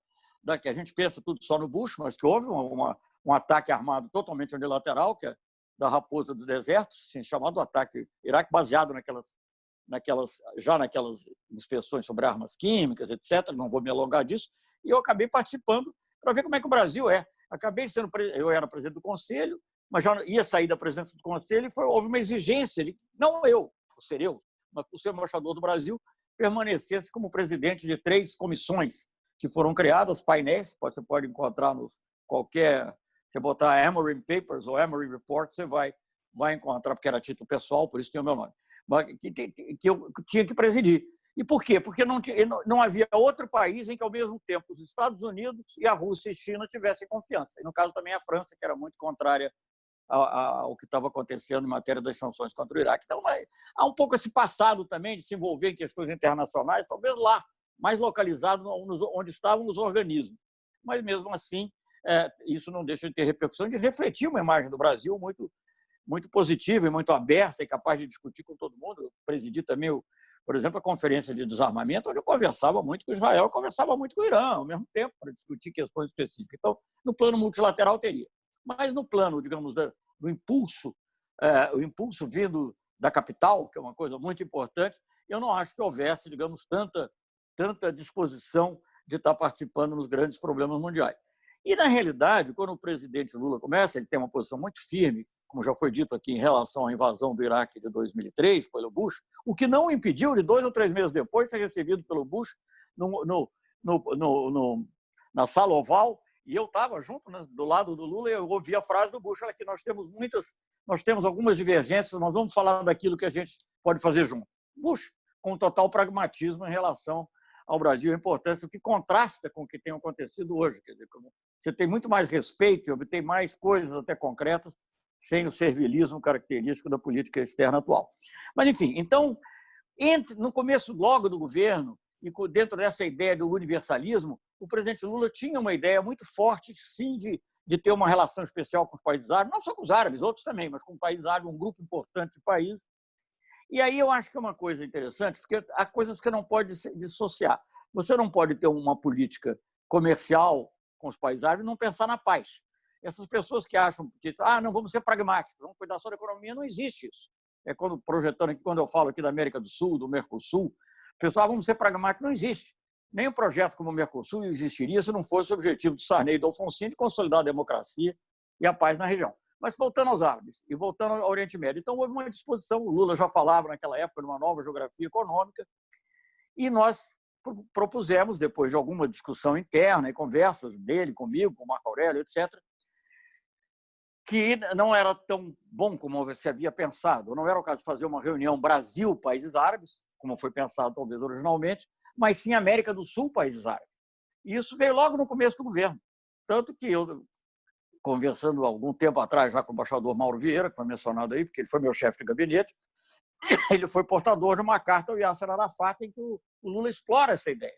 da que a gente pensa tudo só no Bush, mas que houve um ataque armado totalmente unilateral, que é da Raposa do Deserto, assim, chamado ataque Iraque, baseado naquelas inspeções sobre armas químicas, etc. Não vou me alongar disso. E eu acabei participando para ver como é que o Brasil é. Eu era presidente do Conselho, mas já ia sair da presidência do Conselho e houve uma exigência de que, não eu, por ser eu, mas por ser embaixador do Brasil, permanecesse como presidente de 3 comissões que foram criadas, painéis, você pode encontrar você botar Amorim Papers ou Amorim Report, você vai encontrar, porque era título pessoal, por isso tem o meu nome, mas que eu tinha que presidir. E por quê? Porque não havia outro país em que, ao mesmo tempo, os Estados Unidos e a Rússia e a China tivessem confiança. E, no caso, também a França, que era muito contrária ao que estava acontecendo em matéria das sanções contra o Iraque. Então, há um pouco esse passado também de se envolver em questões internacionais, talvez lá, mais localizado onde estavam os organismos. Mas, mesmo assim, isso não deixa de ter repercussão, de refletir uma imagem do Brasil muito, muito positiva e muito aberta e capaz de discutir com todo mundo. Eu presidi também, por exemplo, a Conferência de Desarmamento, onde eu conversava muito com Israel, conversava muito com o Irã, ao mesmo tempo, para discutir questões específicas. Então, no plano multilateral teria. Mas no plano, digamos, do impulso, o impulso vindo da capital, que é uma coisa muito importante, eu não acho que houvesse, digamos, tanta disposição de estar participando nos grandes problemas mundiais. E, na realidade, quando o presidente Lula começa, ele tem uma posição muito firme, como já foi dito aqui, em relação à invasão do Iraque de 2003 pelo Bush, o que não impediu de 2 ou 3 meses depois ser recebido pelo Bush na sala oval, e eu estava junto, né, do lado do Lula, e eu ouvi a frase do Bush, que nós temos algumas divergências, nós vamos falar daquilo que a gente pode fazer junto. Bush, com total pragmatismo em relação ao Brasil, a importância, o que contrasta com o que tem acontecido hoje. Quer dizer, você tem muito mais respeito e obtém mais coisas até concretas sem o servilismo característico da política externa atual. Mas, enfim, então, no começo logo do governo, e dentro dessa ideia do universalismo, o presidente Lula tinha uma ideia muito forte, sim, de ter uma relação especial com os países árabes, não só com os árabes, outros também, mas com os países árabes, um grupo importante de países. E aí eu acho que é uma coisa interessante, porque há coisas que não pode dissociar. Você não pode ter uma política comercial com os países árabes e não pensar na paz. Essas pessoas que acham que não, vamos ser pragmáticos, vamos cuidar só da economia, não existe isso. Projetando aqui, quando eu falo aqui da América do Sul, do Mercosul, pessoal, vamos ser pragmáticos, não existe. Nem um projeto como o Mercosul existiria se não fosse o objetivo de Sarney e do Alfonsin de consolidar a democracia e a paz na região. Mas voltando aos árabes e voltando ao Oriente Médio, então houve uma disposição, o Lula já falava naquela época de uma nova geografia econômica, e nós propusemos, depois de alguma discussão interna e conversas dele, comigo, com o Marco Aurélio, etc., que não era tão bom como se havia pensado. Não era o caso de fazer uma reunião Brasil-Países Árabes, como foi pensado talvez originalmente, mas sim América do Sul, países árabes. E isso veio logo no começo do governo. Tanto que eu, conversando há algum tempo atrás já com o embaixador Mauro Vieira, que foi mencionado aí, porque ele foi meu chefe de gabinete, ele foi portador de uma carta ao Yasser Arafat em que o Lula explora essa ideia.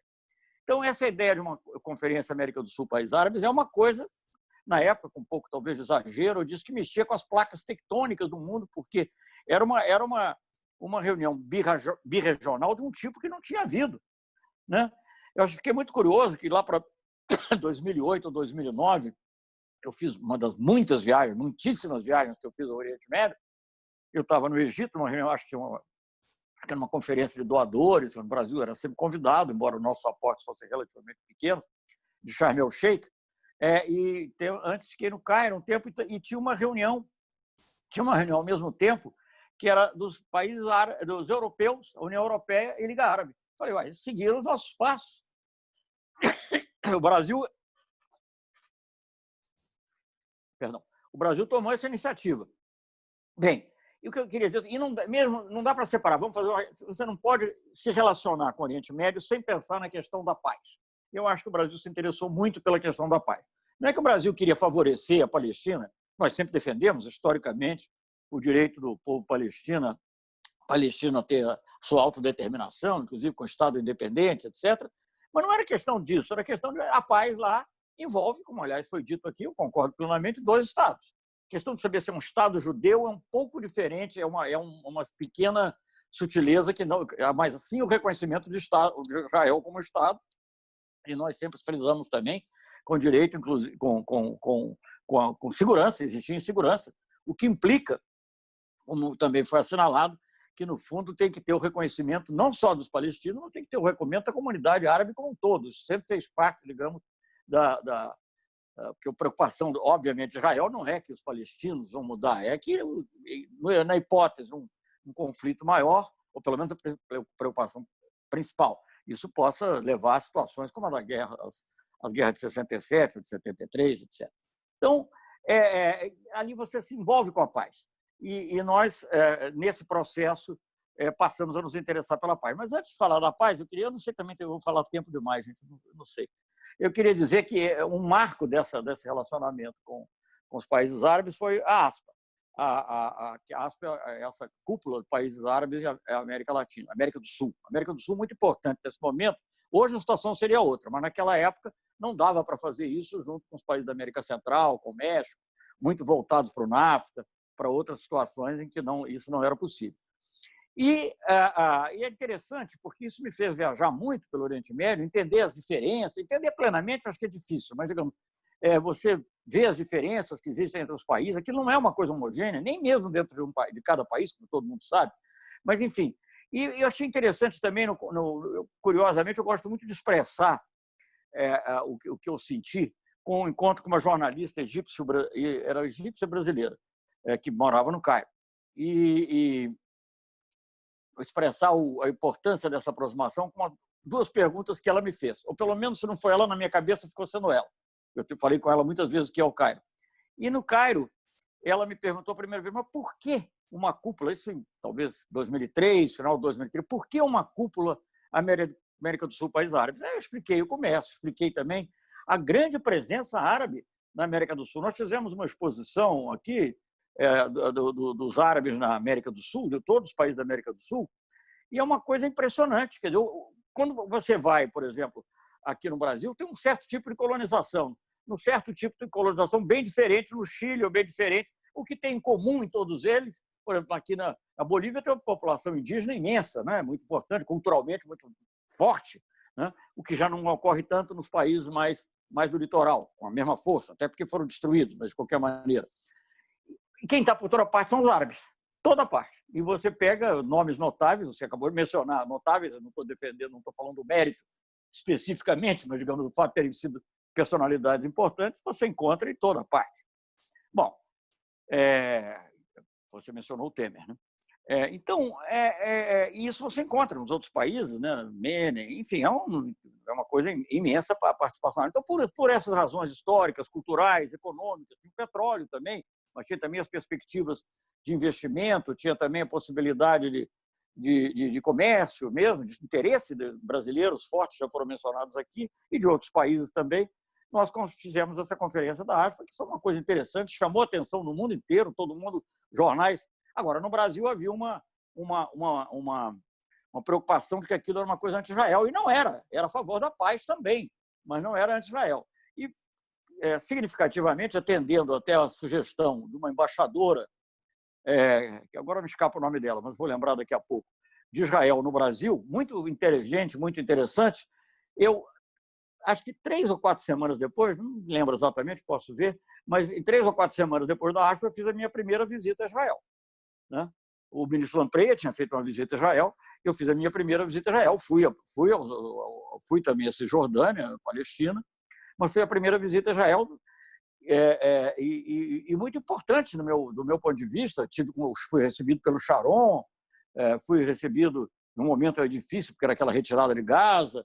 Então, essa ideia de uma conferência América do Sul, países árabes, é uma coisa, na época, com um pouco talvez de exagero, eu disse que mexia com as placas tectônicas do mundo, porque era uma reunião birregional de um tipo que não tinha havido, né? Eu fiquei muito curioso que lá para 2008 ou 2009, eu fiz uma das muitas viagens, muitíssimas viagens que eu fiz ao Oriente Médio. Eu estava no Egito, uma reunião, acho que era uma conferência de doadores, no Brasil era sempre convidado, embora o nosso aporte fosse relativamente pequeno, de Sharm el-Sheikh, antes fiquei no Cairo um tempo e tinha uma reunião ao mesmo tempo que era dos países árabes, dos europeus, a União Europeia e Liga Árabe. Falei, seguiram os nossos passos. O Brasil Perdão. O Brasil tomou essa iniciativa. Bem, e o que eu queria dizer, e não dá para separar, você não pode se relacionar com o Oriente Médio sem pensar na questão da paz. Eu acho que o Brasil se interessou muito pela questão da paz. Não é que o Brasil queria favorecer a Palestina, nós sempre defendemos, historicamente, o direito do povo palestino a ter a sua autodeterminação, inclusive com o Estado independente, etc. Mas não era questão disso, era questão de a paz lá envolve, como aliás foi dito aqui, eu concordo plenamente, 2 Estados. A questão de saber se é um Estado judeu é um pouco diferente, é uma pequena sutileza que não, mas sim o reconhecimento de Israel como Estado, e nós sempre frisamos também com direito, inclusive com segurança, existir segurança, o que implica, como também foi assinalado, que, no fundo, tem que ter o reconhecimento não só dos palestinos, mas tem que ter o reconhecimento da comunidade árabe como um todo. Isso sempre fez parte, digamos, porque a preocupação, obviamente, de Israel não é que os palestinos vão mudar, é que, na hipótese, um conflito maior, ou pelo menos a preocupação principal, isso possa levar a situações como as guerras de 67, de 73, etc. Então, ali você se envolve com a paz. E nós, nesse processo, passamos a nos interessar pela paz. Mas antes de falar da paz, eu não sei também, eu vou falar tempo demais, gente, não sei. Eu queria dizer que um marco desse relacionamento com os países árabes foi a ASPA. A ASPA é essa cúpula de países árabes e a América Latina, América do Sul. A América do Sul muito importante nesse momento. Hoje a situação seria outra, mas naquela época não dava para fazer isso junto com os países da América Central, com o México, muito voltados para o NAFTA, para outras situações em que isso não era possível. E é interessante, porque isso me fez viajar muito pelo Oriente Médio, entender as diferenças, entender plenamente, acho que é difícil, mas, digamos, você vê as diferenças que existem entre os países, aquilo não é uma coisa homogênea, nem mesmo dentro de cada país, como todo mundo sabe, mas, enfim. E eu achei interessante também, curiosamente, eu gosto muito de expressar o que eu senti com um encontro com uma jornalista egípcia brasileira, que morava no Cairo. E expressar a importância dessa aproximação com 2 perguntas que ela me fez. Ou, pelo menos, se não foi ela, na minha cabeça ficou sendo ela. Eu falei com ela muitas vezes que é o Cairo. E no Cairo, ela me perguntou a primeira vez, mas por que uma cúpula, isso em talvez 2003, final de 2003, por que uma cúpula América do Sul, países árabes? Eu expliquei o comércio, expliquei também a grande presença árabe na América do Sul. Nós fizemos uma exposição aqui dos árabes na América do Sul, de todos os países da América do Sul, e é uma coisa impressionante. Quer dizer, quando você vai, por exemplo, aqui no Brasil, tem um certo tipo de colonização, um certo tipo de colonização bem diferente no Chile, ou bem diferente. O que tem em comum em todos eles, por exemplo, aqui na Bolívia tem uma população indígena imensa, né? Muito importante, culturalmente muito forte, né? O que já não ocorre tanto nos países mais do litoral, com a mesma força, até porque foram destruídos, mas de qualquer maneira. E quem está por toda parte são os árabes, toda parte. E você pega nomes notáveis, você acabou de mencionar, notáveis, eu não estou defendendo, não estou falando do mérito especificamente, mas, digamos, do fato de terem sido personalidades importantes, você encontra em toda parte. Bom, você mencionou o Temer, né? Então, isso você encontra nos outros países, né? Menem, enfim, é uma coisa imensa para a participação. Então, por essas razões históricas, culturais, econômicas, tem petróleo também, mas tinha também as perspectivas de investimento, tinha também a possibilidade de comércio mesmo, de interesse de brasileiros fortes, já foram mencionados aqui, e de outros países também. Nós fizemos essa conferência da ASPA, que foi uma coisa interessante, chamou atenção no mundo inteiro, todo mundo, jornais. Agora, no Brasil havia uma preocupação de que aquilo era uma coisa anti-Israel, e não era a favor da paz também, mas não era anti-Israel. E, significativamente, atendendo até a sugestão de uma embaixadora, que agora me escapa o nome dela, mas vou lembrar daqui a pouco, de Israel no Brasil, muito inteligente, muito interessante, eu acho que 3 ou 4 semanas depois, não lembro exatamente, posso ver, mas em 3 ou 4 semanas depois da ASPA, eu fiz a minha primeira visita a Israel, né? O ministro Lampreia tinha feito uma visita a Israel, eu fiz a minha primeira visita a Israel, fui também a Cisjordânia, Palestina, mas foi a primeira visita a Israel, e muito importante do meu ponto de vista. Fui recebido pelo Sharon, fui recebido num momento difícil, porque era aquela retirada de Gaza,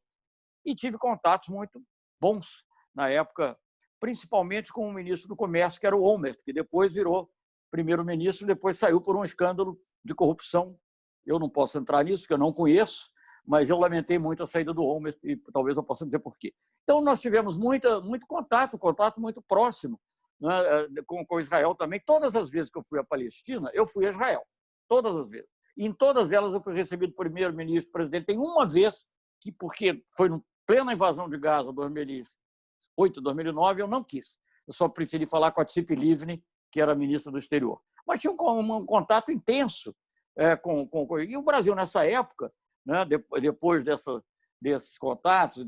e tive contatos muito bons na época principalmente com o ministro do Comércio, que era o Olmert, que depois virou primeiro-ministro, depois saiu por um escândalo de corrupção. Eu não posso entrar nisso, porque eu não conheço, mas eu lamentei muito a saída do Olmert e talvez eu possa dizer por quê. Então, nós tivemos muito contato muito próximo, né, com Israel também. Todas as vezes que eu fui à Palestina, eu fui a Israel. Todas as vezes. E em todas elas eu fui recebido por primeiro-ministro, presidente. Tem uma vez que, porque foi em plena invasão de Gaza, 2008, 2009, eu não quis. Eu só preferi falar com a Tzipi Livni, que era ministra do Exterior. Mas tinha um contato intenso e o Brasil, nessa época, né, depois desses contatos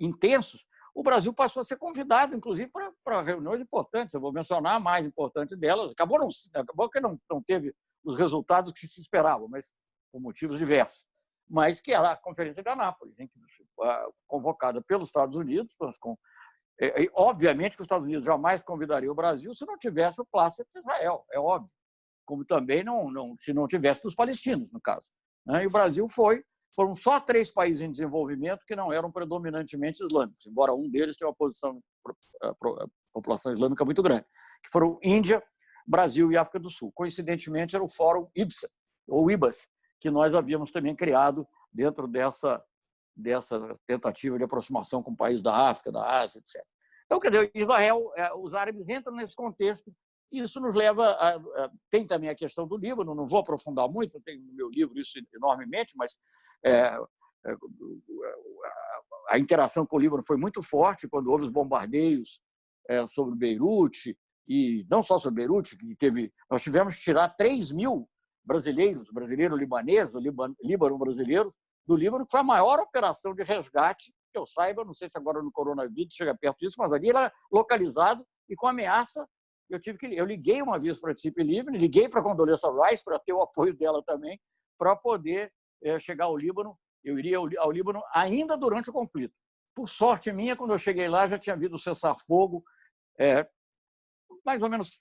intensos, o Brasil passou a ser convidado, inclusive, para reuniões importantes. Eu vou mencionar a mais importante delas. Acabou que não teve os resultados que se esperavam, mas por motivos diversos. Mas que era a Conferência de Anápolis, convocada pelos Estados Unidos. Obviamente que os Estados Unidos jamais convidariam o Brasil se não tivesse o plácito de Israel, é óbvio. Como também se não tivesse dos palestinos, no caso. E o Brasil foram só 3 países em desenvolvimento que não eram predominantemente islâmicos, embora um deles tenha uma população islâmica muito grande, que foram Índia, Brasil e África do Sul. Coincidentemente, era o Fórum IBSA, ou IBAS, que nós havíamos também criado dentro dessa tentativa de aproximação com o país da África, da Ásia, etc. Então, quer dizer, Israel, os árabes entram nesse contexto. Isso nos leva tem também a questão do Líbano, não vou aprofundar muito, eu tenho no meu livro isso enormemente, mas a interação com o Líbano foi muito forte quando houve os bombardeios sobre Beirute, e não só sobre Beirute, nós tivemos que tirar 3.000 brasileiros libaneses, Líbano brasileiros, do Líbano, que foi a maior operação de resgate que eu saiba, não sei se agora no coronavírus chega perto disso, mas ali era localizado e com ameaça. Eu liguei uma vez para a Tzipi Livni, liguei para a Condoleezza Rice para ter o apoio dela também, para poder chegar ao Líbano. Eu iria ao Líbano ainda durante o conflito. Por sorte minha, quando eu cheguei lá, já tinha havido o cessar-fogo, mais ou menos,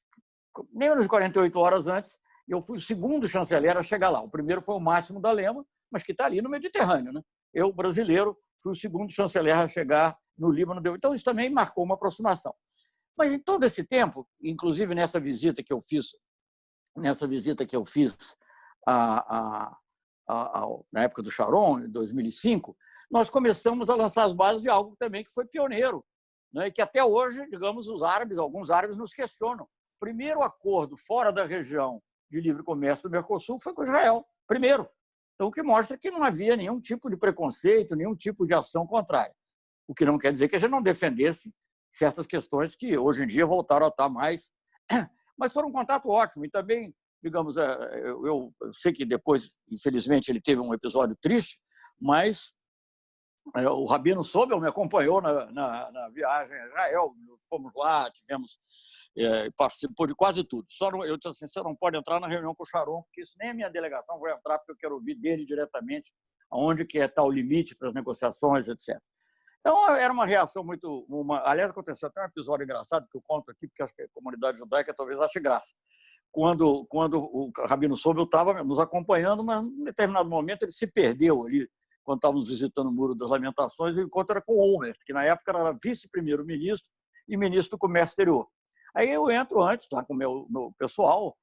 menos de 48 horas antes, e eu fui o segundo chanceler a chegar lá. O primeiro foi o Máximo da Lema, mas que está ali no Mediterrâneo, né? Eu, brasileiro, fui o segundo chanceler a chegar no Líbano. Então, isso também marcou uma aproximação. Mas em todo esse tempo, inclusive nessa visita que eu fiz na época do Sharon, em 2005, nós começamos a lançar as bases de algo também que foi pioneiro, né? E que até hoje, digamos, alguns árabes nos questionam. O primeiro acordo fora da região de livre comércio do Mercosul foi com Israel, primeiro. Então, o que mostra que não havia nenhum tipo de preconceito, nenhum tipo de ação contrária. O que não quer dizer que a gente não defendesse certas questões que hoje em dia voltaram a estar mais... Mas foi um contato ótimo. E também, digamos, eu sei que depois, infelizmente, ele teve um episódio triste, mas o Rabino Sobel me acompanhou na viagem a Israel. Fomos lá, participou de quase tudo. Eu disse assim, você não pode entrar na reunião com o Sharon, porque isso nem a minha delegação vai entrar, porque eu quero ouvir dele diretamente aonde que está o limite para as negociações, etc. Então, era uma reação muito... Aliás, aconteceu até um episódio engraçado que eu conto aqui, porque acho que a comunidade judaica talvez ache graça. Quando o Rabino Sobel estava nos acompanhando, mas em determinado momento ele se perdeu ali, quando estávamos visitando o Muro das Lamentações, e o encontro era com o Olmert, que na época era vice-primeiro-ministro e ministro do Comércio Exterior. Aí eu entro antes, lá com o meu pessoal,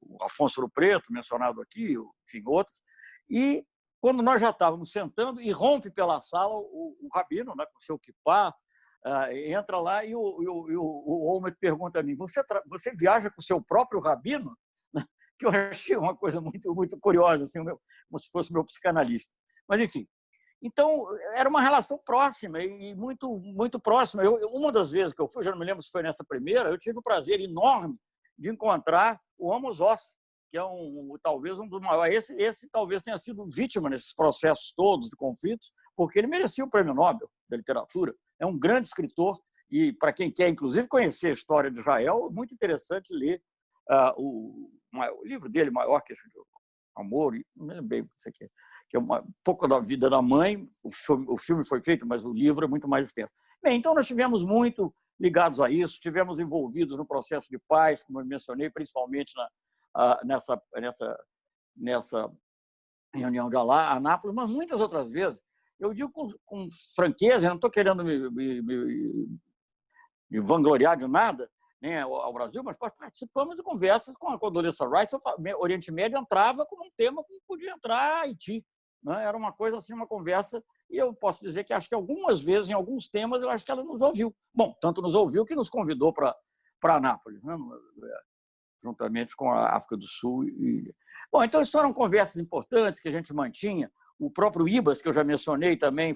o Afonso Ouro Preto, mencionado aqui, enfim, outros, e quando nós já estávamos sentando, e rompe pela sala o Rabino, né, com o seu kippá, entra lá e o Olmert pergunta a mim, você viaja com o seu próprio Rabino? Que eu achei uma coisa muito, muito curiosa, assim, como se fosse meu psicanalista. Mas, enfim. Então, era uma relação próxima e muito, muito próxima. Uma das vezes que eu fui, já não me lembro se foi nessa primeira, eu tive o prazer enorme de encontrar o Amos Oz, que é talvez um dos maiores. Esse talvez tenha sido vítima nesses processos todos de conflitos, porque ele merecia o Prêmio Nobel da Literatura. É um grande escritor e, para quem quer, inclusive, conhecer a história de Israel, é muito interessante ler o livro dele maior, que é Amor, não me lembro bem isso aqui, que é um pouco da vida da mãe. O filme foi feito, mas o livro é muito mais extenso. Bem, então nós tivemos muito ligados a isso, tivemos envolvidos no processo de paz, como eu mencionei, principalmente nessa reunião de Anápolis, mas muitas outras vezes. Eu digo com franqueza, eu não estou querendo de vangloriar de nada, né, ao Brasil, mas participamos de conversas com a Condoleezza Rice. O Oriente Médio entrava como um tema que podia entrar Haiti, né? Era uma coisa assim, uma conversa, e eu posso dizer que acho que algumas vezes, em alguns temas, eu acho que ela nos ouviu. Bom, tanto nos ouviu que nos convidou para Anápolis, né? Juntamente com a África do Sul. Bom, então isso foram conversas importantes que a gente mantinha. O próprio IBAS, que eu já mencionei, também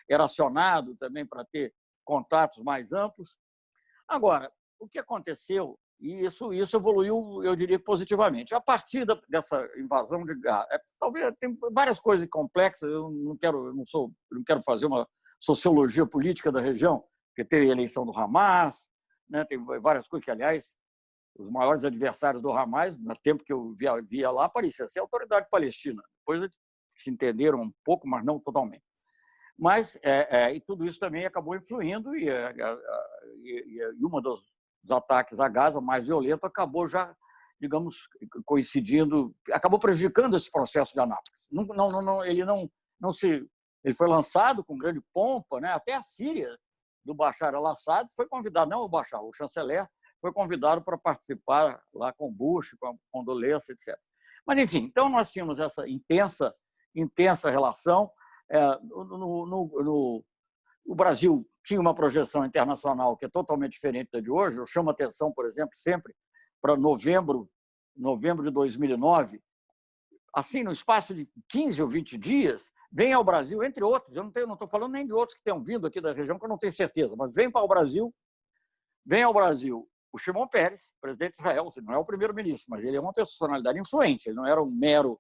era acionado também para ter contatos mais amplos. Agora, o que aconteceu, e isso evoluiu, eu diria, positivamente. A partir dessa invasão de Gaza, talvez tem várias coisas complexas, eu não quero fazer uma sociologia política da região, porque tem a eleição do Hamas, né, tem várias coisas que, aliás, os maiores adversários do Hamas, no tempo que eu via lá, parecia ser a autoridade palestina. Depois eles se entenderam um pouco, mas não totalmente. Mas e tudo isso também acabou influindo, e uma dos ataques a Gaza mais violento acabou já, digamos, coincidindo, acabou prejudicando esse processo de Anápolis. Ele foi lançado com grande pompa, né? Até a Síria do Bashar al-Assad foi convidado, não o Bashar, o chanceler foi convidado para participar lá com Bush, com a Condoleezza, etc. Mas, enfim, então nós tínhamos essa intensa relação. O Brasil tinha uma projeção internacional que é totalmente diferente da de hoje. Eu chamo a atenção, por exemplo, sempre para novembro de 2009, assim, no espaço de 15 ou 20 dias, vem ao Brasil, entre outros, eu não estou falando nem de outros que tenham vindo aqui da região, que eu não tenho certeza, mas vem ao Brasil o Shimon Peres, presidente de Israel. Não é o primeiro-ministro, mas ele é uma personalidade influente, ele não era um mero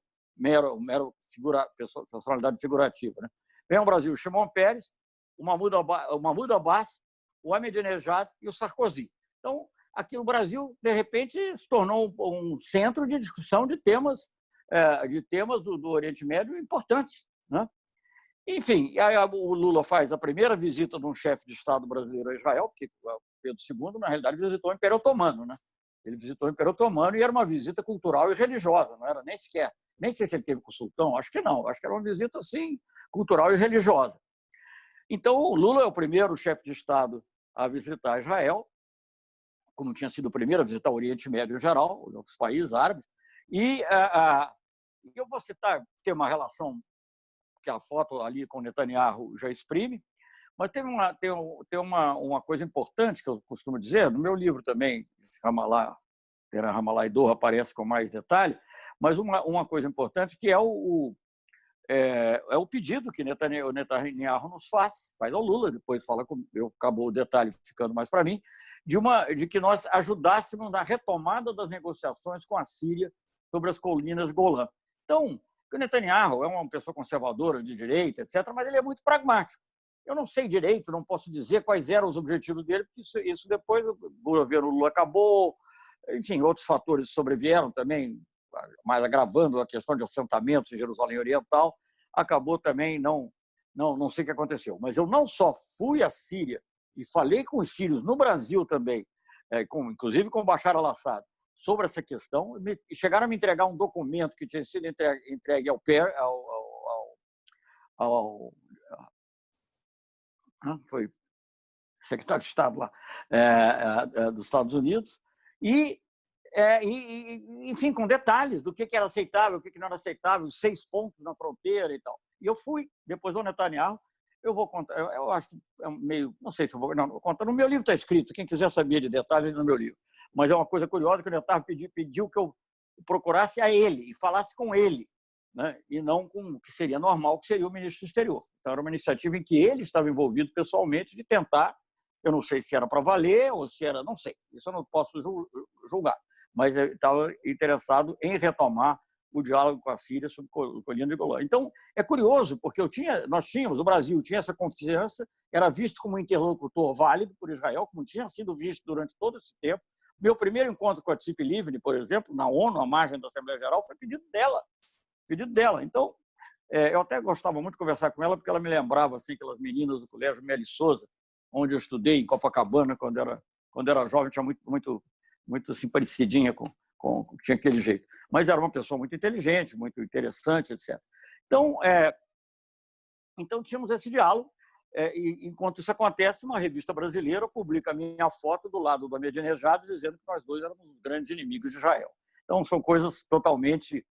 personalidade figurativa, né? Vem ao Brasil o Shimon Peres, o Mahmoud Abbas, o Ahmadinejad e o Sarkozy. Então, aqui no Brasil, de repente, se tornou um centro de discussão de temas do Oriente Médio importantes, né? Enfim, aí o Lula faz a primeira visita de um chefe de Estado brasileiro a Israel, porque Pedro II, na realidade, visitou o Império Otomano, né? Ele visitou o Império Otomano e era uma visita cultural e religiosa, não era nem sequer. Nem sei se ele teve com o sultão, acho que não. Acho que era uma visita, assim, cultural e religiosa. Então, o Lula é o primeiro chefe de Estado a visitar Israel, como tinha sido o primeiro a visitar o Oriente Médio em geral, os países árabes. E eu vou citar, tem uma relação que a foto ali com Netanyahu já exprime, mas tem uma coisa importante que eu costumo dizer, no meu livro também, Ramallah e Doha aparece com mais detalhe, mas uma coisa importante que é o pedido que Netanyahu nos faz ao Lula, depois acabou o detalhe ficando mais para mim, de que nós ajudássemos na retomada das negociações com a Síria sobre as colinas Golã. Então, o Netanyahu é uma pessoa conservadora, de direita, etc., mas ele é muito pragmático. Eu não sei direito, não posso dizer quais eram os objetivos dele, porque isso depois o governo Lula acabou, enfim, outros fatores sobrevieram também, mas agravando a questão de assentamentos em Jerusalém Oriental, acabou também, não sei o que aconteceu. Mas eu não só fui à Síria e falei com os sírios no Brasil também, inclusive com o Bashar al-Assad, sobre essa questão, e chegaram a me entregar um documento que tinha sido entregue foi secretário de Estado lá dos Estados Unidos, enfim, com detalhes do que era aceitável, o que não era aceitável, os 6 pontos na fronteira e tal. E eu fui, depois do Netanyahu, eu vou contar, eu acho que é meio, não sei se eu vou contar, no meu livro está escrito, quem quiser saber de detalhes no meu livro, mas é uma coisa curiosa que o Netanyahu pediu que eu procurasse a ele e falasse com ele, né? E não com o que seria normal, que seria o ministro do Exterior. Então, era uma iniciativa em que ele estava envolvido pessoalmente de tentar, eu não sei se era para valer ou se era, não sei, isso eu não posso julgar, mas ele estava interessado em retomar o diálogo com a Síria sobre colina de Golã. Então, é curioso, porque o Brasil tinha essa confiança, era visto como um interlocutor válido por Israel, como tinha sido visto durante todo esse tempo. Meu primeiro encontro com a Tzipi Livni, por exemplo, na ONU, à margem da Assembleia Geral, foi pedido dela. Então, eu até gostava muito de conversar com ela, porque ela me lembrava assim, aquelas meninas do Colégio Meli Souza, onde eu estudei, em Copacabana, quando era jovem, tinha muito assim, parecidinha tinha aquele jeito. Mas era uma pessoa muito inteligente, muito interessante, etc. Então tínhamos esse diálogo. E, enquanto isso acontece, uma revista brasileira publica a minha foto do lado do Ahmadinejad, dizendo que nós dois éramos grandes inimigos de Israel. Então, são coisas totalmente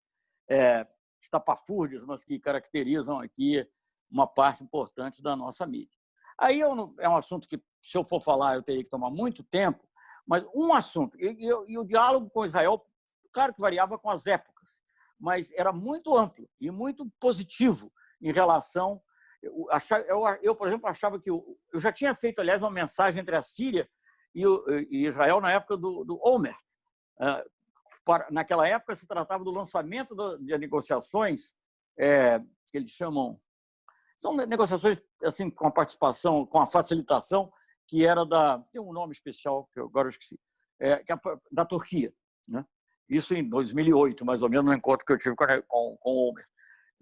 estapafúrdias, mas que caracterizam aqui uma parte importante da nossa mídia. Aí é um assunto que, se eu for falar, eu teria que tomar muito tempo, mas um assunto, e o diálogo com Israel, claro que variava com as épocas, mas era muito amplo e muito positivo em relação... Eu, por exemplo, achava que... Eu já tinha feito, aliás, uma mensagem entre a Síria e Israel na época do Olmert. Naquela época, se tratava do lançamento de negociações que eles chamam... São negociações assim, com a participação, com a facilitação, que era tem um nome especial, que agora eu esqueci, da Turquia. Né? Isso em 2008, mais ou menos, no encontro que eu tive com o Olmert.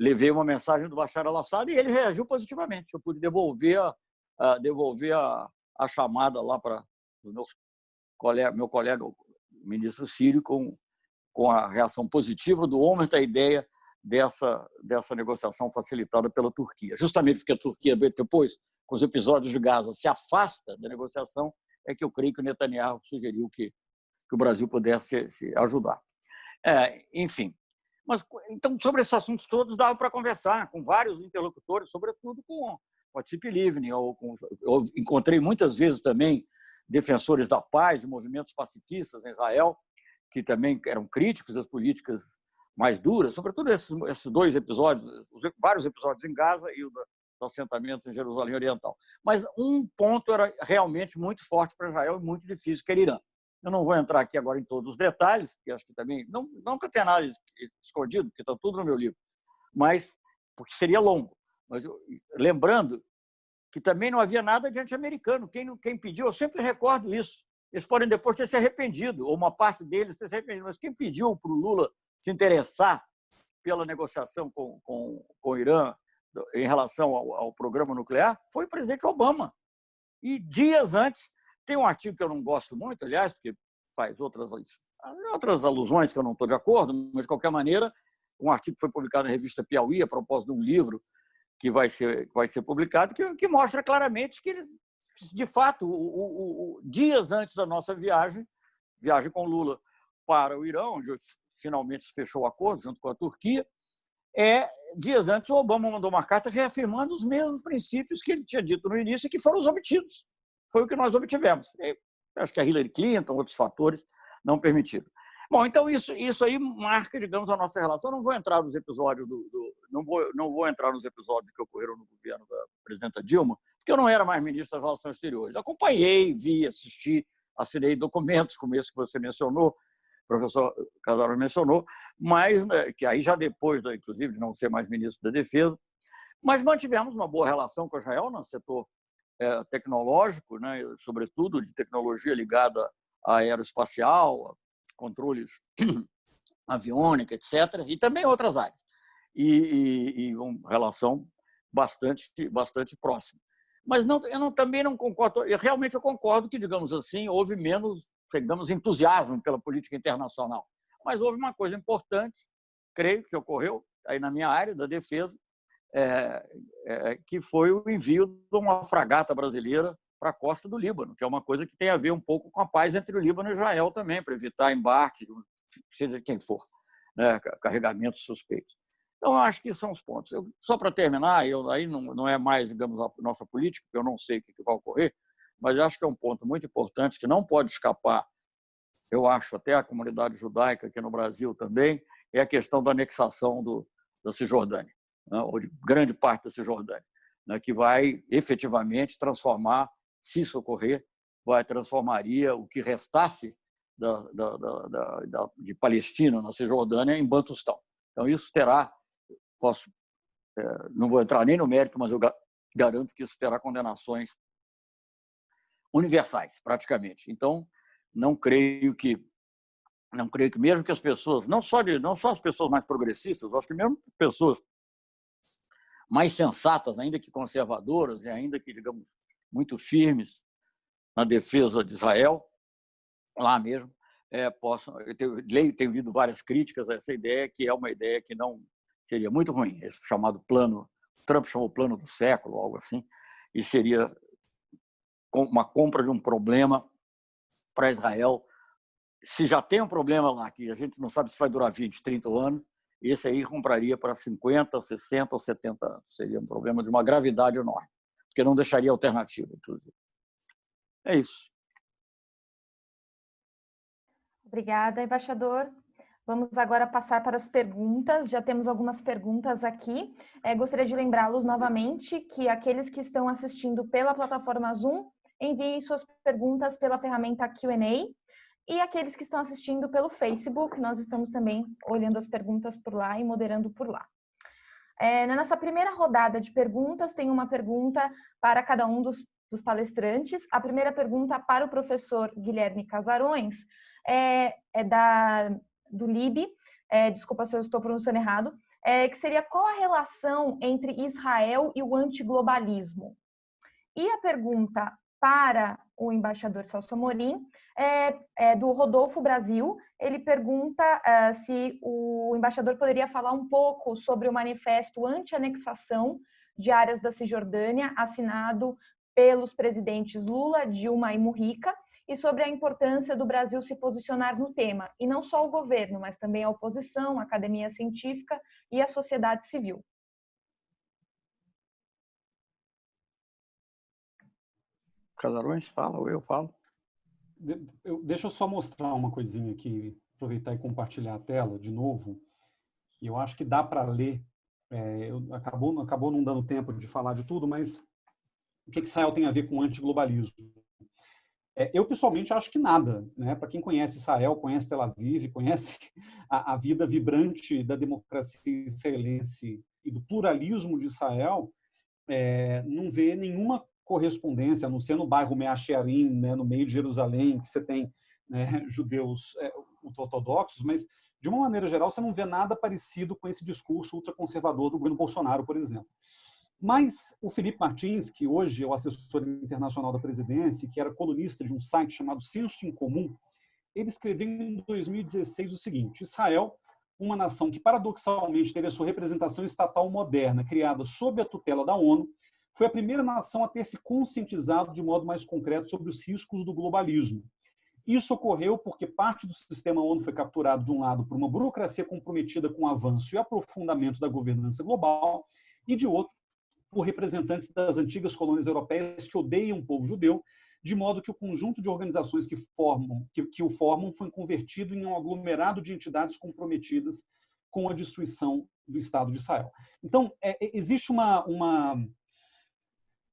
Levei uma mensagem do Bashar al-Assad e ele reagiu positivamente. Eu pude devolver a chamada lá para o meu colega, o ministro sírio, com a reação positiva do Olmert à ideia dessa negociação facilitada pela Turquia. Justamente porque a Turquia, depois, com os episódios de Gaza, se afasta da negociação, é que eu creio que o Netanyahu sugeriu que o Brasil pudesse se ajudar. Enfim. Mas, então, sobre esses assuntos todos, dava para conversar com vários interlocutores, sobretudo com a Tzipi Livni. Eu encontrei muitas vezes também defensores da paz, de movimentos pacifistas em Israel, que também eram críticos das políticas mais duras, sobretudo esses dois episódios, vários episódios em Gaza e o do assentamento em Jerusalém Oriental. Mas um ponto era realmente muito forte para Israel e muito difícil, que era Irã. Eu não vou entrar aqui agora em todos os detalhes, que acho que também não que eu tenha nada escondido, porque está tudo no meu livro, mas porque seria longo. Mas lembrando que também não havia nada de anti-americano. Quem pediu, eu sempre recordo isso. Eles podem depois ter se arrependido, ou uma parte deles ter se arrependido, mas quem pediu para o Lula se interessar pela negociação com o Irã em relação ao programa nuclear foi o presidente Obama. E dias antes, tem um artigo que eu não gosto muito, aliás, porque faz outras alusões que eu não estou de acordo, mas, de qualquer maneira, um artigo que foi publicado na revista Piauí, a propósito de um livro que vai ser publicado, que mostra claramente que, de fato, dias antes da nossa viagem com Lula para o Irã, onde finalmente se fechou o acordo junto com a Turquia, dias antes o Obama mandou uma carta reafirmando os mesmos princípios que ele tinha dito no início e que foram os obtidos. Foi o que nós obtivemos. Acho que a Hillary Clinton, outros fatores, não permitiram. Bom, então isso aí marca, digamos, a nossa relação. Eu não vou entrar nos episódios não vou entrar nos episódios que ocorreram no governo da presidenta Dilma, porque eu não era mais ministro das Relações Exteriores. Acompanhei, vi, assisti, assinei documentos como esse que você mencionou, o professor Casarões mencionou, mas que aí já depois, inclusive, de não ser mais ministro da Defesa, mas mantivemos uma boa relação com Israel no setor tecnológico, né, sobretudo de tecnologia ligada à aeroespacial, controles aviônica, etc., e também outras áreas. E uma relação bastante próxima. Mas também não concordo, realmente eu concordo que, digamos assim, houve menos, digamos, entusiasmo pela política internacional. Mas houve uma coisa importante, creio que ocorreu aí na minha área da defesa, que foi o envio de uma fragata brasileira para a costa do Líbano, que é uma coisa que tem a ver um pouco com a paz entre o Líbano e Israel também, para evitar embarque, seja de quem for, né, carregamentos suspeitos. Então, eu acho que são os pontos. Só para terminar, aí não é mais, digamos, a nossa política, porque eu não sei o que vai ocorrer, mas eu acho que é um ponto muito importante que não pode escapar, eu acho, até a comunidade judaica aqui no Brasil também, é a questão da anexação da Cisjordânia, né, ou de grande parte da Cisjordânia, né, que vai efetivamente transformar, se isso ocorrer, transformaria o que restasse de Palestina na Cisjordânia em Bantustão. Então, isso terá, não vou entrar nem no mérito, mas eu garanto que isso terá condenações universais, praticamente. Então, não creio que mesmo que as pessoas, não só as pessoas mais progressistas, acho que mesmo pessoas mais sensatas, ainda que conservadoras e ainda que, digamos, muito firmes na defesa de Israel, lá mesmo, tenho lido várias críticas a essa ideia, que é uma ideia que não seria muito ruim, esse chamado plano, Trump chamou plano do século, algo assim, e seria uma compra de um problema para Israel. Se já tem um problema lá, que a gente não sabe se vai durar 20, 30 anos, esse aí compraria para 50, 60 ou 70 anos. Seria um problema de uma gravidade enorme, porque não deixaria alternativa, inclusive. É isso. Obrigada, embaixador. Vamos agora passar para as perguntas. Já temos algumas perguntas aqui. Gostaria de lembrá-los novamente que aqueles que estão assistindo pela plataforma Zoom, enviem suas perguntas pela ferramenta Q&A. E aqueles que estão assistindo pelo Facebook, nós estamos também olhando as perguntas por lá e moderando por lá. Na nossa primeira rodada de perguntas, tem uma pergunta para cada um dos palestrantes. A primeira pergunta para o professor Guilherme Casarões do LIB, desculpa se eu estou pronunciando errado, que seria: qual a relação entre Israel e o antiglobalismo? E a pergunta para o embaixador Celso Amorim do Rodolfo Brasil. Ele pergunta se o embaixador poderia falar um pouco sobre o manifesto anti-anexação de áreas da Cisjordânia, assinado pelos presidentes Lula, Dilma e Mujica, e sobre a importância do Brasil se posicionar no tema, e não só o governo, mas também a oposição, a academia científica e a sociedade civil. Casarões, fala ou eu falo? Deixa eu só mostrar uma coisinha aqui, aproveitar e compartilhar a tela de novo. E eu acho que dá para ler. Acabou não dando tempo de falar de tudo, mas o que Israel tem a ver com antiglobalismo? Eu, pessoalmente, acho que nada, né? Para quem conhece Israel, conhece Tel Aviv, conhece a vida vibrante da democracia israelense e do pluralismo de Israel, não vê nenhuma correspondência, a não ser no bairro Mea Shearim, né, no meio de Jerusalém, que você tem, né, judeus ortodoxos, mas, de uma maneira geral, você não vê nada parecido com esse discurso ultraconservador do governo Bolsonaro, por exemplo. Mas o Felipe Martins, que hoje é o assessor internacional da presidência, que era colunista de um site chamado Senso em Comum, ele escreveu em 2016 o seguinte: Israel, uma nação que paradoxalmente teve a sua representação estatal moderna criada sob a tutela da ONU, foi a primeira nação a ter se conscientizado de modo mais concreto sobre os riscos do globalismo. Isso ocorreu porque parte do sistema ONU foi capturado, de um lado, por uma burocracia comprometida com o avanço e aprofundamento da governança global, e, de outro, por representantes das antigas colônias europeias que odeiam o povo judeu, de modo que o conjunto de organizações que o formam foi convertido em um aglomerado de entidades comprometidas com a destruição do Estado de Israel. Então, existe um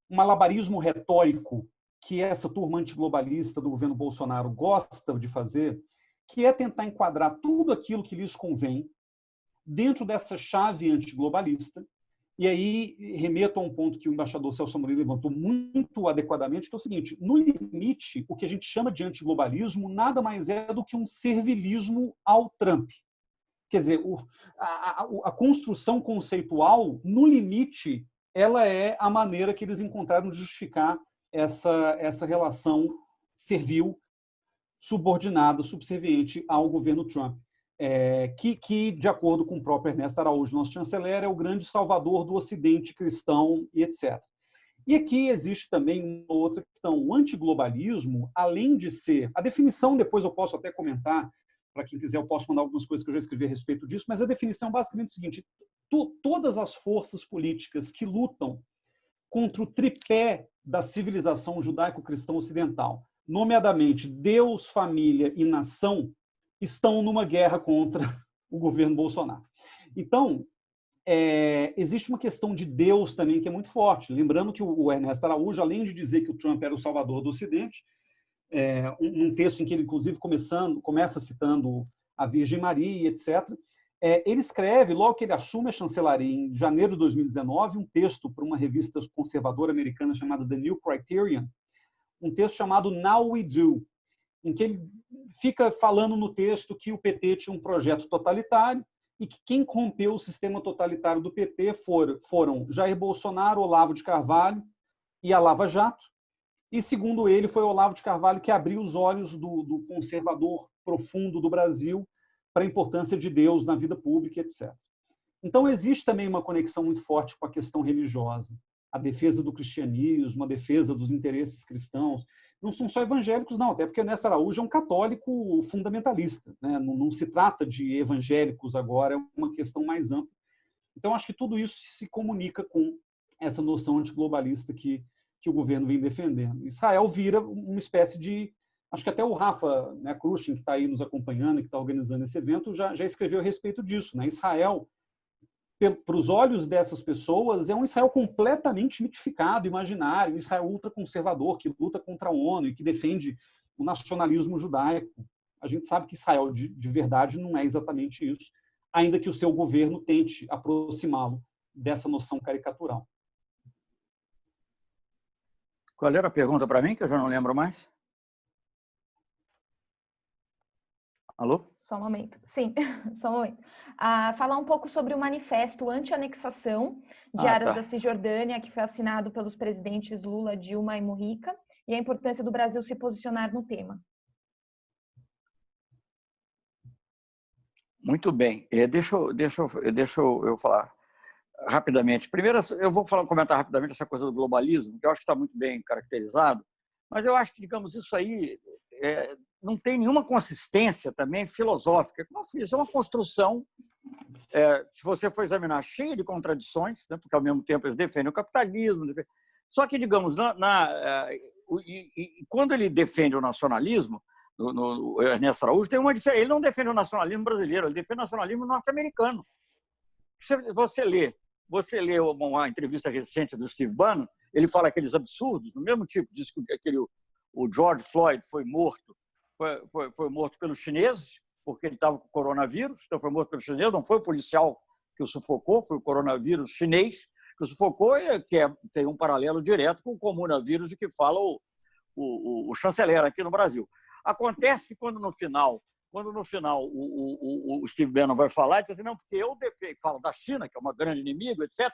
malabarismo retórico que essa turma antiglobalista do governo Bolsonaro gosta de fazer, que é tentar enquadrar tudo aquilo que lhes convém dentro dessa chave antiglobalista. E aí remeto a um ponto que o embaixador Celso Amorim levantou muito adequadamente, que é o seguinte: no limite, o que a gente chama de antiglobalismo nada mais é do que um servilismo ao Trump. Quer dizer, a construção conceitual, no limite, ela é a maneira que eles encontraram de justificar essa relação servil, subordinada, subserviente ao governo Trump. Que, de acordo com o próprio Ernesto Araújo, nosso chanceler, é o grande salvador do Ocidente cristão e etc. E aqui existe também uma outra questão. O antiglobalismo, além de ser... A definição, depois eu posso até comentar, para quem quiser eu posso mandar algumas coisas que eu já escrevi a respeito disso, mas a definição basicamente é o seguinte: todas as forças políticas que lutam contra o tripé da civilização judaico-cristã ocidental, nomeadamente Deus, família e nação, estão numa guerra contra o governo Bolsonaro. Então, existe uma questão de Deus também que é muito forte. Lembrando que o Ernesto Araújo, além de dizer que o Trump era o salvador do Ocidente, um texto em que ele, inclusive, começa citando a Virgem Maria, etc., ele escreve, logo que ele assume a chancelaria em janeiro de 2019, um texto para uma revista conservadora americana chamada The New Criterion, um texto chamado Now We Do, em que ele fica falando no texto que o PT tinha um projeto totalitário e que quem rompeu o sistema totalitário do PT foram Jair Bolsonaro, Olavo de Carvalho e a Lava Jato. E, segundo ele, foi Olavo de Carvalho que abriu os olhos do conservador profundo do Brasil para a importância de Deus na vida pública, etc. Então, existe também uma conexão muito forte com a questão religiosa. a defesa do cristianismo, a defesa dos interesses cristãos. Não são só evangélicos, não, até porque Ernesto Araújo é um católico fundamentalista, né? Não se trata de evangélicos agora, é uma questão mais ampla. Então, acho que tudo isso se comunica com essa noção antiglobalista que o governo vem defendendo. Israel vira uma espécie de... Acho que até o Rafa, né, Krushin, que está aí nos acompanhando e que está organizando esse evento, já escreveu a respeito disso, né? Israel, para os olhos dessas pessoas, é um Israel completamente mitificado, imaginário, um Israel ultraconservador, que luta contra a ONU e que defende o nacionalismo judaico. A gente sabe que Israel, de verdade, não é exatamente isso, ainda que o seu governo tente aproximá-lo dessa noção caricatural. Qual era a pergunta para mim, que eu já não lembro mais? Alô? Só um momento. Sim, só um momento. Falar um pouco sobre o manifesto anti-anexação de áreas da Cisjordânia, que foi assinado pelos presidentes Lula, Dilma e Mujica, e a importância do Brasil se posicionar no tema. Muito bem. Deixa eu falar rapidamente. Primeiro, eu vou comentar rapidamente essa coisa do globalismo, que eu acho que está muito bem caracterizado, mas eu acho que, digamos, isso aí não tem nenhuma consistência também filosófica. Como isso é uma construção, se você for examinar, cheia de contradições, né, porque ao mesmo tempo eles defendem o capitalismo. Só que, digamos, quando ele defende o nacionalismo, no Ernesto Araújo, tem uma diferença. Ele não defende o nacionalismo brasileiro, ele defende o nacionalismo norte-americano. Você lê uma entrevista recente do Steve Bannon, ele fala aqueles absurdos, do mesmo tipo, diz que o George Floyd foi morto pelos chineses, porque ele estava com o coronavírus, então foi morto pelos chineses, não foi o policial que o sufocou, foi o coronavírus chinês que o sufocou, tem um paralelo direto com o comunavírus de que fala o chanceler aqui no Brasil. Acontece que quando no final o Steve Bannon vai falar, ele diz assim, não, porque eu defendo, fala da China, que é uma grande inimigo, etc.,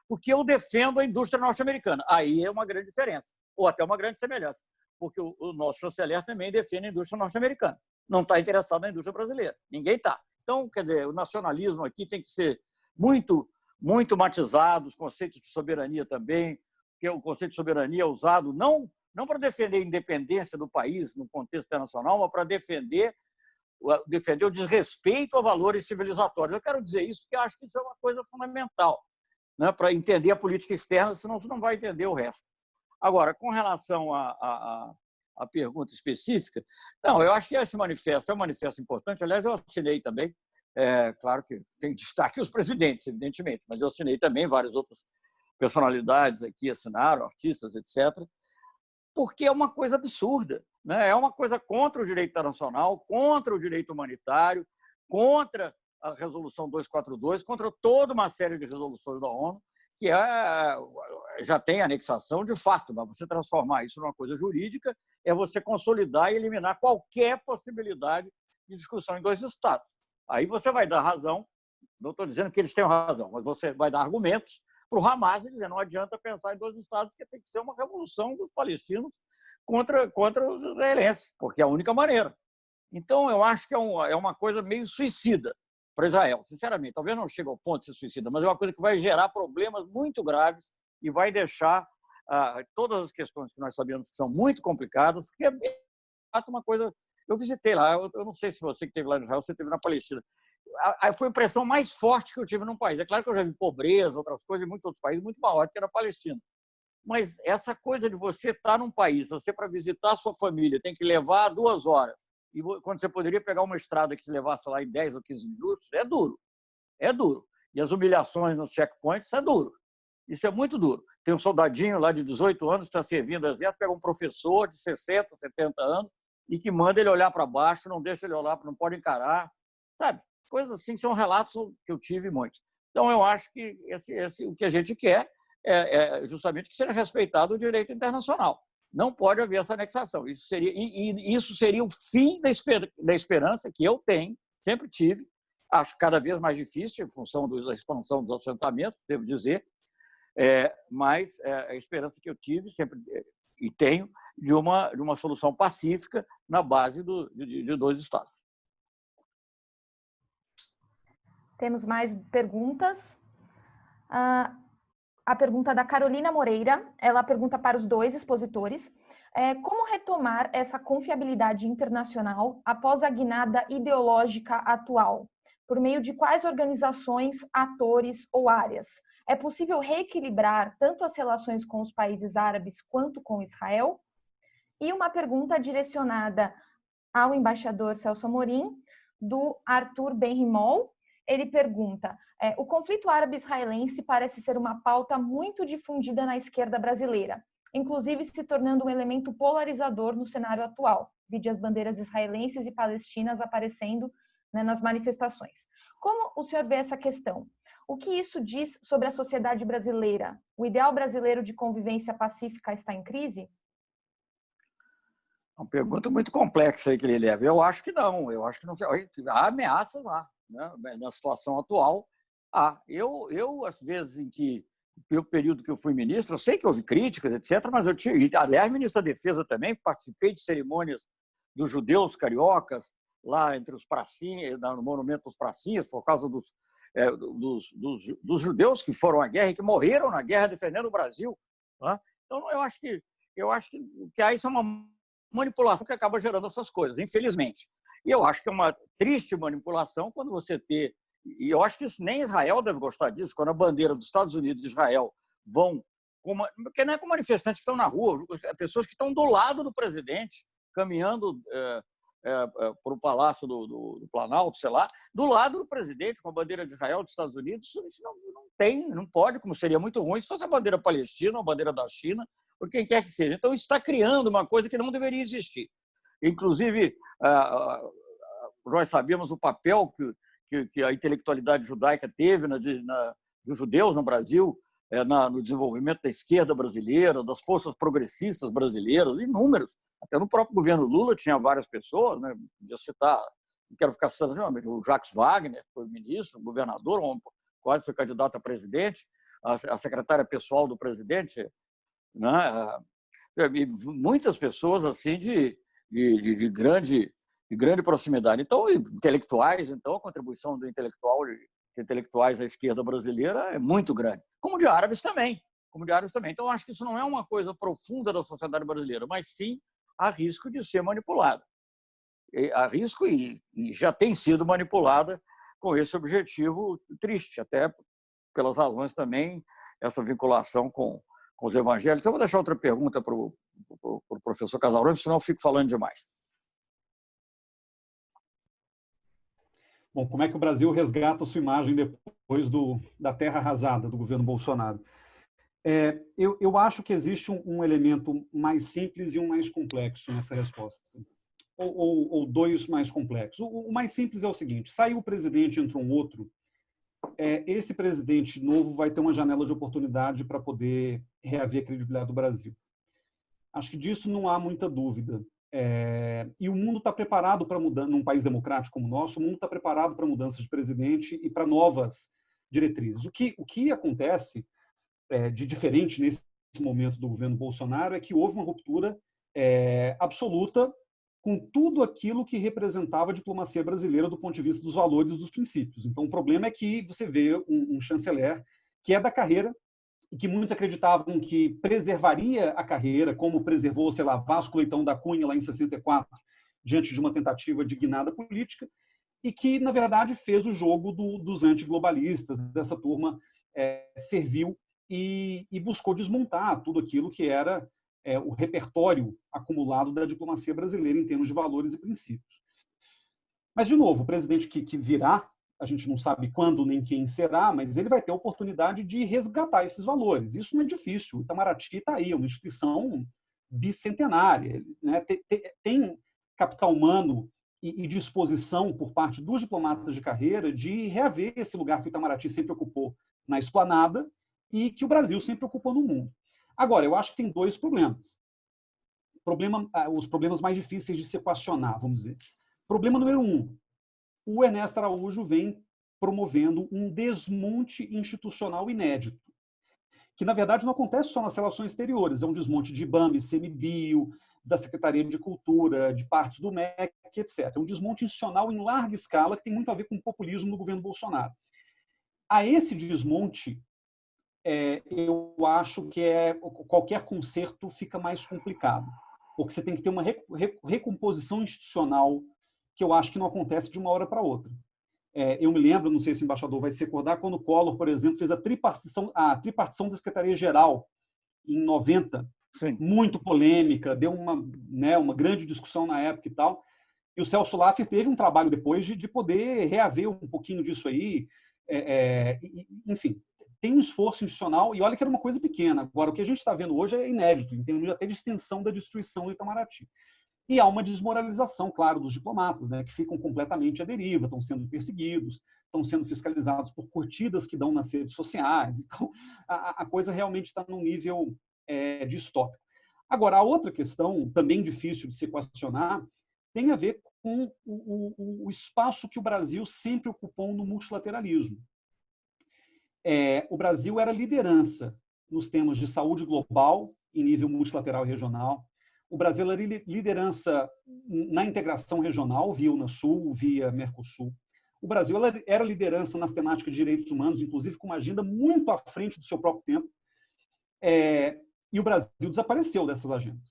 porque eu defendo a indústria norte-americana. Aí é uma grande diferença, ou até uma grande semelhança, porque o nosso chanceler também defende a indústria norte-americana. Não está interessado na indústria brasileira. Ninguém está. Então, quer dizer, o nacionalismo aqui tem que ser muito, muito matizado, os conceitos de soberania também, porque o conceito de soberania é usado não para defender a independência do país no contexto internacional, mas para defender o desrespeito a valores civilizatórios. Eu quero dizer isso porque eu acho que isso é uma coisa fundamental, né, para entender a política externa, senão você não vai entender o resto. Agora, com relação à pergunta específica, não, eu acho que esse manifesto é um manifesto importante. Aliás, eu assinei também, claro que tem destaque os presidentes, evidentemente, mas eu assinei também, várias outras personalidades aqui assinaram, artistas, etc., porque é uma coisa absurda, né? É uma coisa contra o direito internacional, contra o direito humanitário, contra a Resolução 242, contra toda uma série de resoluções da ONU, que já tem anexação de fato, mas você transformar isso numa coisa jurídica é você consolidar e eliminar qualquer possibilidade de discussão em dois estados. Aí você vai dar razão, não estou dizendo que eles tenham razão, mas você vai dar argumentos para o Hamas e dizer não adianta pensar em dois estados, porque tem que ser uma revolução dos palestinos contra os israelenses, porque é a única maneira. Então, eu acho que é uma coisa meio suicida para Israel, sinceramente. Talvez não chegue ao ponto de ser suicida, mas é uma coisa que vai gerar problemas muito graves e vai deixar todas as questões que nós sabemos que são muito complicadas, porque é uma coisa... Eu visitei lá, eu não sei se você que esteve lá em Israel, você esteve na Palestina. Foi a impressão mais forte que eu tive num país. É claro que eu já vi pobreza, outras coisas em muitos outros países, muito maior que era a Palestina. Mas essa coisa de você estar num país, você para visitar a sua família tem que levar 2 horas, e quando você poderia pegar uma estrada que se levasse lá em 10 ou 15 minutos, é duro. É duro. E as humilhações nos checkpoints é duro. Isso é muito duro. Tem um soldadinho lá de 18 anos que está servindo o exército, pega um professor de 60, 70 anos e que manda ele olhar para baixo, não deixa ele olhar, não pode encarar. Sabe? Coisas assim são relatos que eu tive muito. Então, eu acho que o que a gente quer é justamente que seja respeitado o direito internacional. Não pode haver essa anexação. Isso seria o fim da esperança que eu tenho, sempre tive, acho cada vez mais difícil, em função da expansão dos assentamentos, devo dizer, mas a esperança que eu tive sempre e tenho de uma solução pacífica na base de 2 estados. Temos mais perguntas. a pergunta da Carolina Moreira. Ela pergunta para os dois expositores: como retomar essa confiabilidade internacional após a guinada ideológica atual? Por meio de quais organizações, atores ou áreas? É possível reequilibrar tanto as relações com os países árabes quanto com Israel? E uma pergunta direcionada ao embaixador Celso Amorim, do Arthur Benrimol. Ele pergunta: o conflito árabe-israelense parece ser uma pauta muito difundida na esquerda brasileira, inclusive se tornando um elemento polarizador no cenário atual, vide as bandeiras israelenses e palestinas aparecendo, né, nas manifestações. Como o senhor vê essa questão? O que isso diz sobre a sociedade brasileira? O ideal brasileiro de convivência pacífica está em crise? Uma pergunta muito complexa aí que ele leva. Eu acho que não. Eu acho que não. Há ameaças lá, né? Na situação atual. Às vezes em que, pelo período que eu fui ministro, eu sei que houve críticas, etc., mas eu tinha, aliás, ministro da Defesa também, participei de cerimônias dos judeus cariocas, lá entre os pracinhas, no Monumento dos Pracinhas, por causa dos judeus que foram à guerra e que morreram na guerra defendendo o Brasil. Né? Então, eu acho que há isso é uma manipulação que acaba gerando essas coisas, infelizmente. E eu acho que é uma triste manipulação quando você e eu acho que isso nem Israel deve gostar disso, quando a bandeira dos Estados Unidos e de Israel vão, porque não é com manifestantes que estão na rua, pessoas que estão do lado do presidente, caminhando para o Palácio do Planalto, sei lá, do lado do presidente, com a bandeira de Israel, dos Estados Unidos. Isso não pode, como seria muito ruim se fosse a bandeira palestina, a bandeira da China, ou quem quer que seja. Então, isso está criando uma coisa que não deveria existir. Inclusive, nós sabemos o papel que a intelectualidade judaica teve dos judeus no Brasil, no desenvolvimento da esquerda brasileira, das forças progressistas brasileiras, inúmeros. Até no próprio governo Lula tinha várias pessoas, né? Podia citar, não quero ficar citando o Jacques Wagner, foi ministro, governador, quase foi candidato a presidente, a secretária pessoal do presidente, né? E muitas pessoas assim de grande proximidade. Então, intelectuais, então a contribuição de intelectuais à esquerda brasileira é muito grande, como de árabes também. Então, acho que isso não é uma coisa profunda da sociedade brasileira, mas sim há risco de ser manipulada. Há risco e já tem sido manipulada com esse objetivo triste, até pelas razões também, essa vinculação com os evangélicos. Então, vou deixar outra pergunta para o professor Casarões, senão eu fico falando demais. Bom, como é que o Brasil resgata a sua imagem depois da terra arrasada do governo Bolsonaro? Eu acho que existe um elemento mais simples e um mais complexo nessa resposta. Ou dois mais complexos. O mais simples é o seguinte: saiu o presidente, entrou um outro, esse presidente novo vai ter uma janela de oportunidade para poder reaver a credibilidade do Brasil. Acho que disso não há muita dúvida. E o mundo está preparado para mudança, num país democrático como o nosso, o mundo está preparado para mudanças de presidente e para novas diretrizes. O que acontece de diferente nesse momento do governo Bolsonaro é que houve uma ruptura absoluta com tudo aquilo que representava a diplomacia brasileira do ponto de vista dos valores e dos princípios. Então, o problema é que você vê um chanceler que é da carreira e que muitos acreditavam que preservaria a carreira, como preservou, sei lá, Vasco Leitão da Cunha lá em 64, diante de uma tentativa de guinada política, e que, na verdade, fez o jogo dos antiglobalistas, dessa turma servil e buscou desmontar tudo aquilo que era o repertório acumulado da diplomacia brasileira em termos de valores e princípios. Mas, de novo, o presidente que virá, a gente não sabe quando nem quem será, mas ele vai ter a oportunidade de resgatar esses valores. Isso não é difícil. O Itamaraty está aí, é uma instituição bicentenária, né? Tem capital humano e disposição por parte dos diplomatas de carreira de reaver esse lugar que o Itamaraty sempre ocupou na esplanada e que o Brasil sempre ocupou no mundo. Agora, eu acho que tem dois problemas. Os problemas mais difíceis de se equacionar, vamos dizer. Problema número 1. O Ernesto Araújo vem promovendo um desmonte institucional inédito, que, na verdade, não acontece só nas relações exteriores. É um desmonte de IBAMA, ICMBio, da Secretaria de Cultura, de partes do MEC, etc. É um desmonte institucional em larga escala que tem muito a ver com o populismo do governo Bolsonaro. A esse desmonte, eu acho que qualquer conserto fica mais complicado, porque você tem que ter uma recomposição institucional que eu acho que não acontece de uma hora para outra. Eu me lembro, não sei se o embaixador vai se recordar, quando o Collor, por exemplo, fez a tripartição da Secretaria-Geral em 90, Sim. Muito polêmica, deu uma grande discussão na época e tal. E o Celso Laffer teve um trabalho depois de poder reaver um pouquinho disso aí. Enfim, tem um esforço institucional, e olha que era uma coisa pequena. Agora, o que a gente está vendo hoje é inédito, em termos até de extensão da destruição do Itamaraty. E há uma desmoralização, claro, dos diplomatas, né, que ficam completamente à deriva, estão sendo perseguidos, estão sendo fiscalizados por curtidas que dão nas redes sociais. Então, a coisa realmente está num nível distópico. Agora, a outra questão, também difícil de se questionar, tem a ver com o espaço que o Brasil sempre ocupou no multilateralismo. O Brasil era liderança nos temas de saúde global, em nível multilateral e regional. O Brasil era liderança na integração regional, via Unasul, via Mercosul. O Brasil era liderança nas temáticas de direitos humanos, inclusive com uma agenda muito à frente do seu próprio tempo. E o Brasil desapareceu dessas agendas.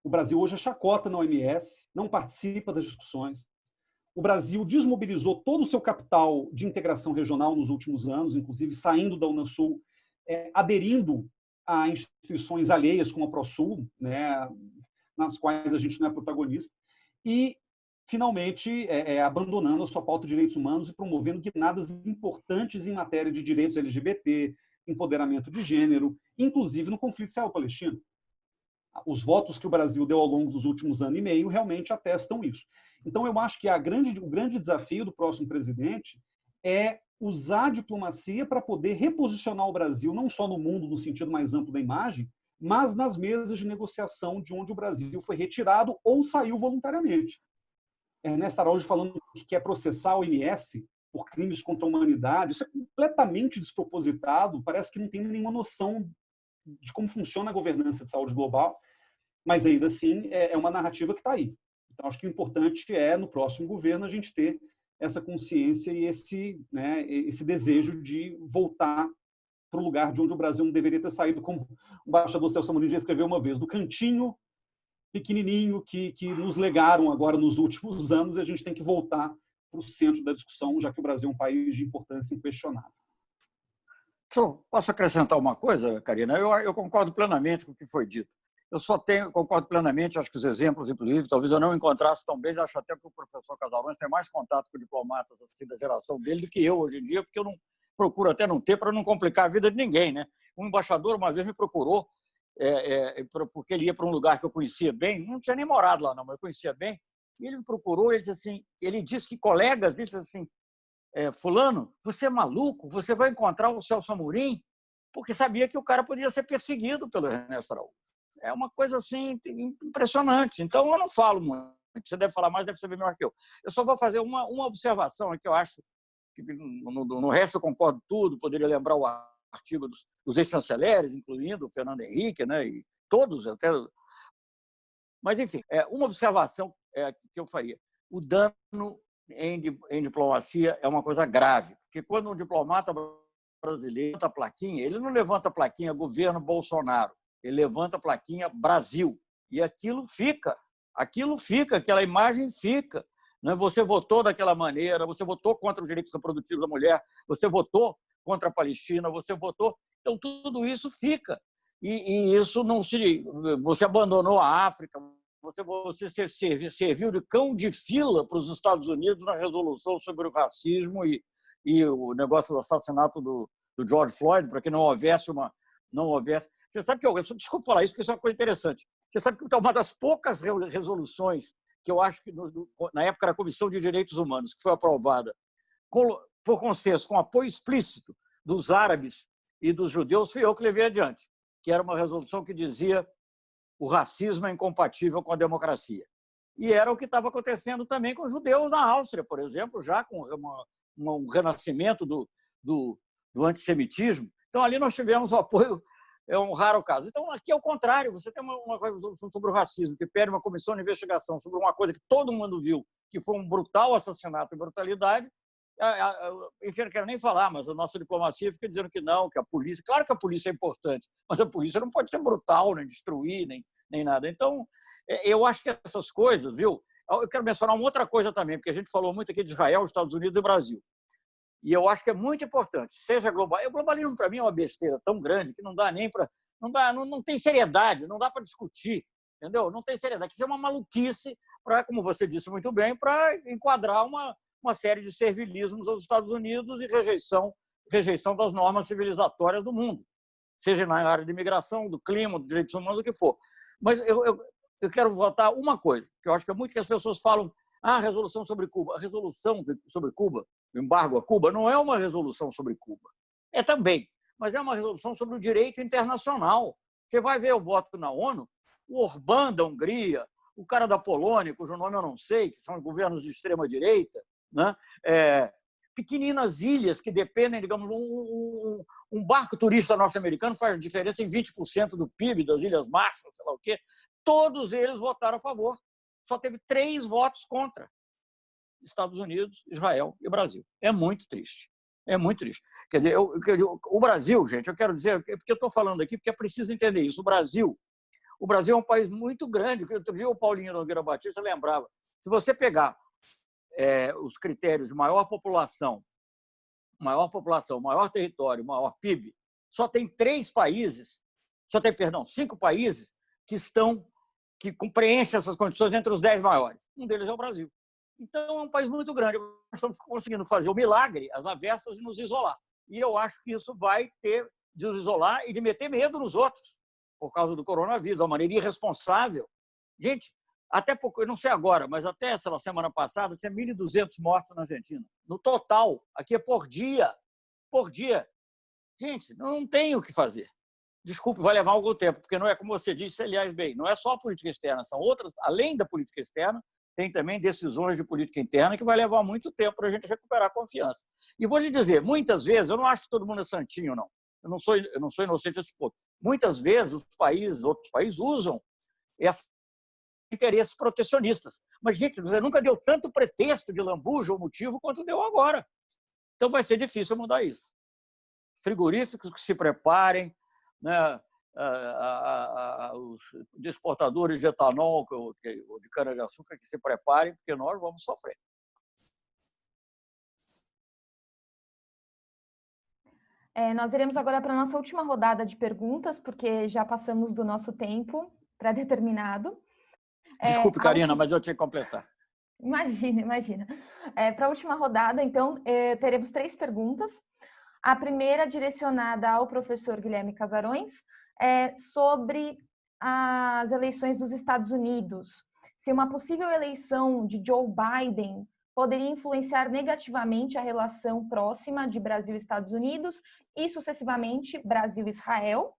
O Brasil hoje é chacota na OMS, não participa das discussões. O Brasil desmobilizou todo o seu capital de integração regional nos últimos anos, inclusive saindo da Unasul, aderindo a instituições alheias como a Prosul, né, nas quais a gente não é protagonista, e, finalmente, abandonando a sua pauta de direitos humanos e promovendo guinadas importantes em matéria de direitos LGBT, empoderamento de gênero, inclusive no conflito israelo-palestino. Os votos que o Brasil deu ao longo dos últimos anos e meio realmente atestam isso. Então, eu acho que o grande desafio do próximo presidente é usar a diplomacia para poder reposicionar o Brasil, não só no mundo, no sentido mais amplo da imagem, mas nas mesas de negociação de onde o Brasil foi retirado ou saiu voluntariamente. Ernesto Araújo falando que quer processar a OMS por crimes contra a humanidade, isso é completamente despropositado, parece que não tem nenhuma noção de como funciona a governança de saúde global, mas ainda assim é uma narrativa que está aí. Então, acho que o importante é, no próximo governo, a gente ter essa consciência e esse desejo de voltar para o lugar de onde o Brasil não deveria ter saído, como o embaixador Celso Amorim já escreveu uma vez, do cantinho pequenininho que nos legaram agora nos últimos anos, e a gente tem que voltar para o centro da discussão, já que o Brasil é um país de importância inquestionável. Posso acrescentar uma coisa, Karina? Eu concordo plenamente com o que foi dito. Concordo plenamente, acho que os exemplos, inclusive, talvez eu não encontrasse tão bem, acho até que o professor Casarões tem mais contato com diplomatas assim, da geração dele do que eu hoje em dia, porque eu não procuro até não ter para não complicar a vida de ninguém, né? Um embaixador uma vez me procurou, porque ele ia para um lugar que eu conhecia bem, não tinha nem morado lá não, mas eu conhecia bem, e ele me procurou, ele disse que colegas disse assim, fulano, você é maluco? Você vai encontrar o Celso Amorim? Porque sabia que o cara podia ser perseguido pelo Ernesto Araújo. É uma coisa assim impressionante. Então, eu não falo muito. Você deve falar mais, deve saber melhor que eu. Eu só vou fazer uma observação que eu acho que no resto eu concordo tudo, poderia lembrar o artigo dos ex-chanceleres, incluindo o Fernando Henrique, né, e todos até. Mas, enfim, uma observação que eu faria. O dano em diplomacia é uma coisa grave, porque quando um diplomata brasileiro levanta a plaquinha, ele não levanta a plaquinha governo Bolsonaro, ele levanta a plaquinha Brasil, e aquilo fica, aquela imagem fica. Você votou daquela maneira, você votou contra os direitos reprodutivos da mulher, você votou contra a Palestina, você votou... Então, tudo isso fica. E isso não se... Você abandonou a África, você serviu de cão de fila para os Estados Unidos na resolução sobre o racismo e o negócio do assassinato do George Floyd, para que não houvesse Você sabe que desculpa falar isso, porque isso é uma coisa interessante. Você sabe que uma das poucas resoluções que eu acho que na época era a Comissão de Direitos Humanos, que foi aprovada por consenso, com apoio explícito dos árabes e dos judeus, fui eu que levei adiante, que era uma resolução que dizia o racismo é incompatível com a democracia. E era o que estava acontecendo também com os judeus na Áustria, por exemplo, já com um renascimento do antissemitismo. Então, ali nós tivemos o apoio, é um raro caso. Então, aqui é o contrário, você tem uma resolução sobre o racismo, que pede uma comissão de investigação sobre uma coisa que todo mundo viu, que foi um brutal assassinato e brutalidade, enfim, não quero nem falar, mas a nossa diplomacia fica dizendo que não, que a polícia... Claro que a polícia é importante, mas a polícia não pode ser brutal, nem destruir, nem nada. Então, eu acho que essas coisas, viu? Eu quero mencionar uma outra coisa também, porque a gente falou muito aqui de Israel, Estados Unidos e Brasil. E eu acho que é muito importante, seja global. O globalismo, para mim, é uma besteira tão grande que não dá nem para... Não tem seriedade, não dá para discutir, entendeu? Não tem seriedade. Isso é uma maluquice, como você disse muito bem, para enquadrar uma série de servilismos aos Estados Unidos e rejeição das normas civilizatórias do mundo, seja na área de imigração, do clima, dos direitos humanos, o que for. Mas eu quero votar uma coisa, que eu acho que é muito que as pessoas falam, a resolução sobre Cuba. A resolução sobre Cuba, o embargo a Cuba, não é uma resolução sobre Cuba. É também, mas é uma resolução sobre o direito internacional. Você vai ver o voto na ONU, o Orbán da Hungria, o cara da Polônia, cujo nome eu não sei, que são governos de extrema-direita, né? Pequeninas ilhas que dependem, digamos, um barco turista norte-americano faz diferença em 20% do PIB das Ilhas Marshall, sei lá o quê. Todos eles votaram a favor. Só teve 3 votos contra. Estados Unidos, Israel e Brasil. É muito triste. É muito triste. Quer dizer, o Brasil, gente, eu quero dizer, porque eu estou falando aqui, porque é preciso entender isso. O Brasil é um país muito grande. Outro dia o Paulinho Nogueira Batista lembrava. Se você pegar os critérios de maior população, maior território, maior PIB, só tem 5 países que preenchem essas condições entre os 10 maiores. Um deles é o Brasil. Então, é um país muito grande. Nós estamos conseguindo fazer o milagre, às avessas, de nos isolar. E eu acho que isso vai ter de nos isolar e de meter medo nos outros, por causa do coronavírus, de uma maneira irresponsável. Gente, até pouco, eu não sei agora, mas até semana passada tinha 1.200 mortos na Argentina. No total, aqui é por dia. Por dia. Gente, não tem o que fazer. Desculpe, vai levar algum tempo, porque não é, como você disse, aliás, bem, não é só a política externa, são outras, além da política externa, tem também decisões de política interna que vai levar muito tempo para a gente recuperar a confiança. E vou lhe dizer, muitas vezes, eu não acho que todo mundo é santinho, não. Eu não sou inocente a esse ponto. Muitas vezes, outros países usam esses interesses protecionistas. Mas, gente, você nunca deu tanto pretexto de lambuja ou motivo quanto deu agora. Então, vai ser difícil mudar isso. Frigoríficos que se preparem, né? Os exportadores de etanol ou de cana-de-açúcar que se preparem, porque nós vamos sofrer. Nós iremos agora para a nossa última rodada de perguntas, porque já passamos do nosso tempo pré-determinado. Desculpe, Karina, mas eu tinha que completar. Imagina. Para a última rodada, então, teremos 3 perguntas. A primeira direcionada ao professor Guilherme Casarões, sobre as eleições dos Estados Unidos. Se uma possível eleição de Joe Biden poderia influenciar negativamente a relação próxima de Brasil e Estados Unidos e, sucessivamente, Brasil e Israel.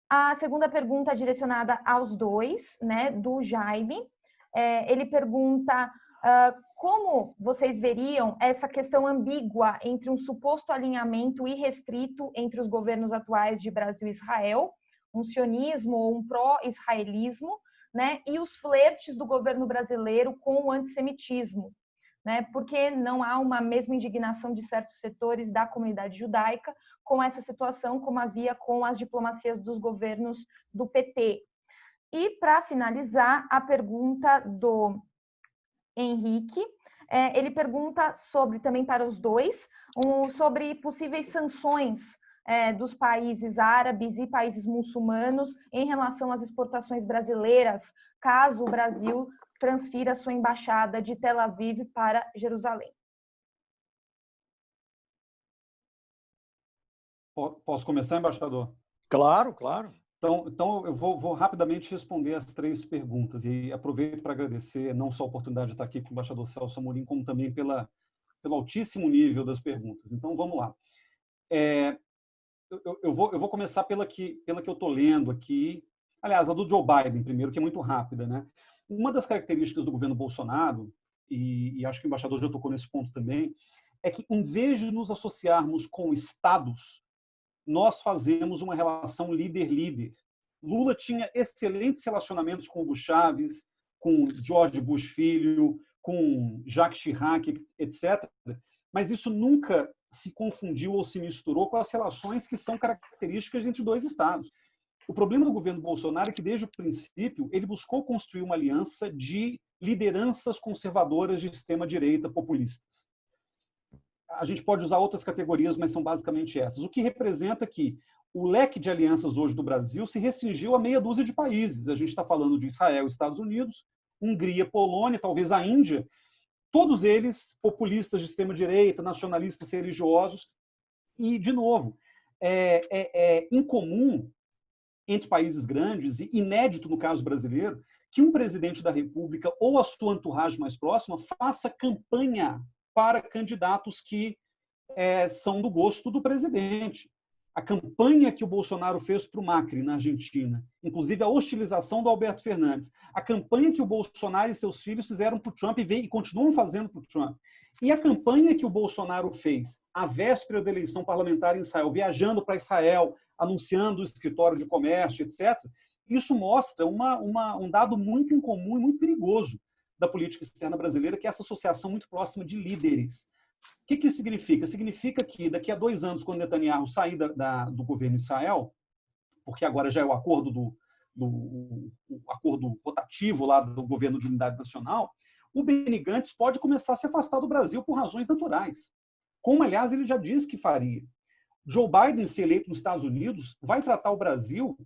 A segunda pergunta é direcionada aos dois, né, do Jaime. Ele pergunta como vocês veriam essa questão ambígua entre um suposto alinhamento irrestrito entre os governos atuais de Brasil e Israel, um sionismo ou um pró-israelismo, né, e os flertes do governo brasileiro com o antissemitismo, né, porque não há uma mesma indignação de certos setores da comunidade judaica com essa situação, como havia com as diplomacias dos governos do PT. E, para finalizar, a pergunta do Henrique, ele pergunta também para os dois, sobre possíveis sanções dos países árabes e países muçulmanos em relação às exportações brasileiras, caso o Brasil transfira sua embaixada de Tel Aviv para Jerusalém. Posso começar, embaixador? Claro, claro. Então eu vou rapidamente responder as 3 perguntas e aproveito para agradecer não só a oportunidade de estar aqui com o embaixador Celso Amorim, como também pelo altíssimo nível das perguntas. Então, vamos lá. Eu vou começar pela que eu estou lendo aqui. Aliás, a do Joe Biden primeiro, que é muito rápida, né? Uma das características do governo Bolsonaro, e acho que o embaixador já tocou nesse ponto também, é que, em vez de nos associarmos com estados, nós fazemos uma relação líder-líder. Lula tinha excelentes relacionamentos com Hugo Chávez, com George Bush Filho, com Jacques Chirac, etc. mas isso nunca se confundiu ou se misturou com as relações que são características entre dois estados. O problema do governo Bolsonaro é que, desde o princípio, ele buscou construir uma aliança de lideranças conservadoras de extrema-direita populistas. A gente pode usar outras categorias, mas são basicamente essas. O que representa que o leque de alianças hoje do Brasil se restringiu a meia dúzia de países. A gente está falando de Israel, Estados Unidos, Hungria, Polônia, talvez a Índia, todos eles populistas de extrema-direita, nacionalistas religiosos. E, de novo, é incomum entre países grandes, e inédito no caso brasileiro, que um presidente da República ou a sua entourage mais próxima faça campanha para candidatos que são do gosto do presidente. A campanha que o Bolsonaro fez para o Macri, na Argentina, inclusive a hostilização do Alberto Fernandes, a campanha que o Bolsonaro e seus filhos fizeram para o Trump e continuam fazendo para o Trump, e a campanha que o Bolsonaro fez à véspera da eleição parlamentar em Israel, viajando para Israel, anunciando o escritório de comércio, etc., isso mostra um dado muito incomum e muito perigoso da política externa brasileira, que é essa associação muito próxima de líderes. O que isso significa? Significa que daqui a 2 anos, quando Netanyahu sair do governo de Israel, porque agora já é o acordo acordo rotativo lá do governo de unidade nacional, o Benny Gantz pode começar a se afastar do Brasil por razões naturais, como, aliás, ele já disse que faria. Joe Biden, se eleito nos Estados Unidos, vai tratar o Brasil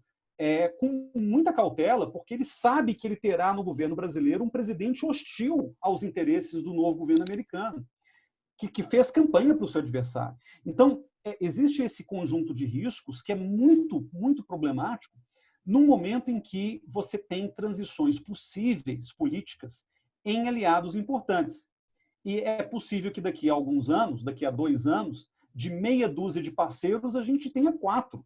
com muita cautela, porque ele sabe que ele terá no governo brasileiro um presidente hostil aos interesses do novo governo americano, que fez campanha para o seu adversário. Então, existe esse conjunto de riscos que é muito, muito problemático no momento em que você tem transições possíveis políticas em aliados importantes. E é possível que daqui a alguns anos, daqui a 2 anos, de meia dúzia de parceiros, a gente tenha 4.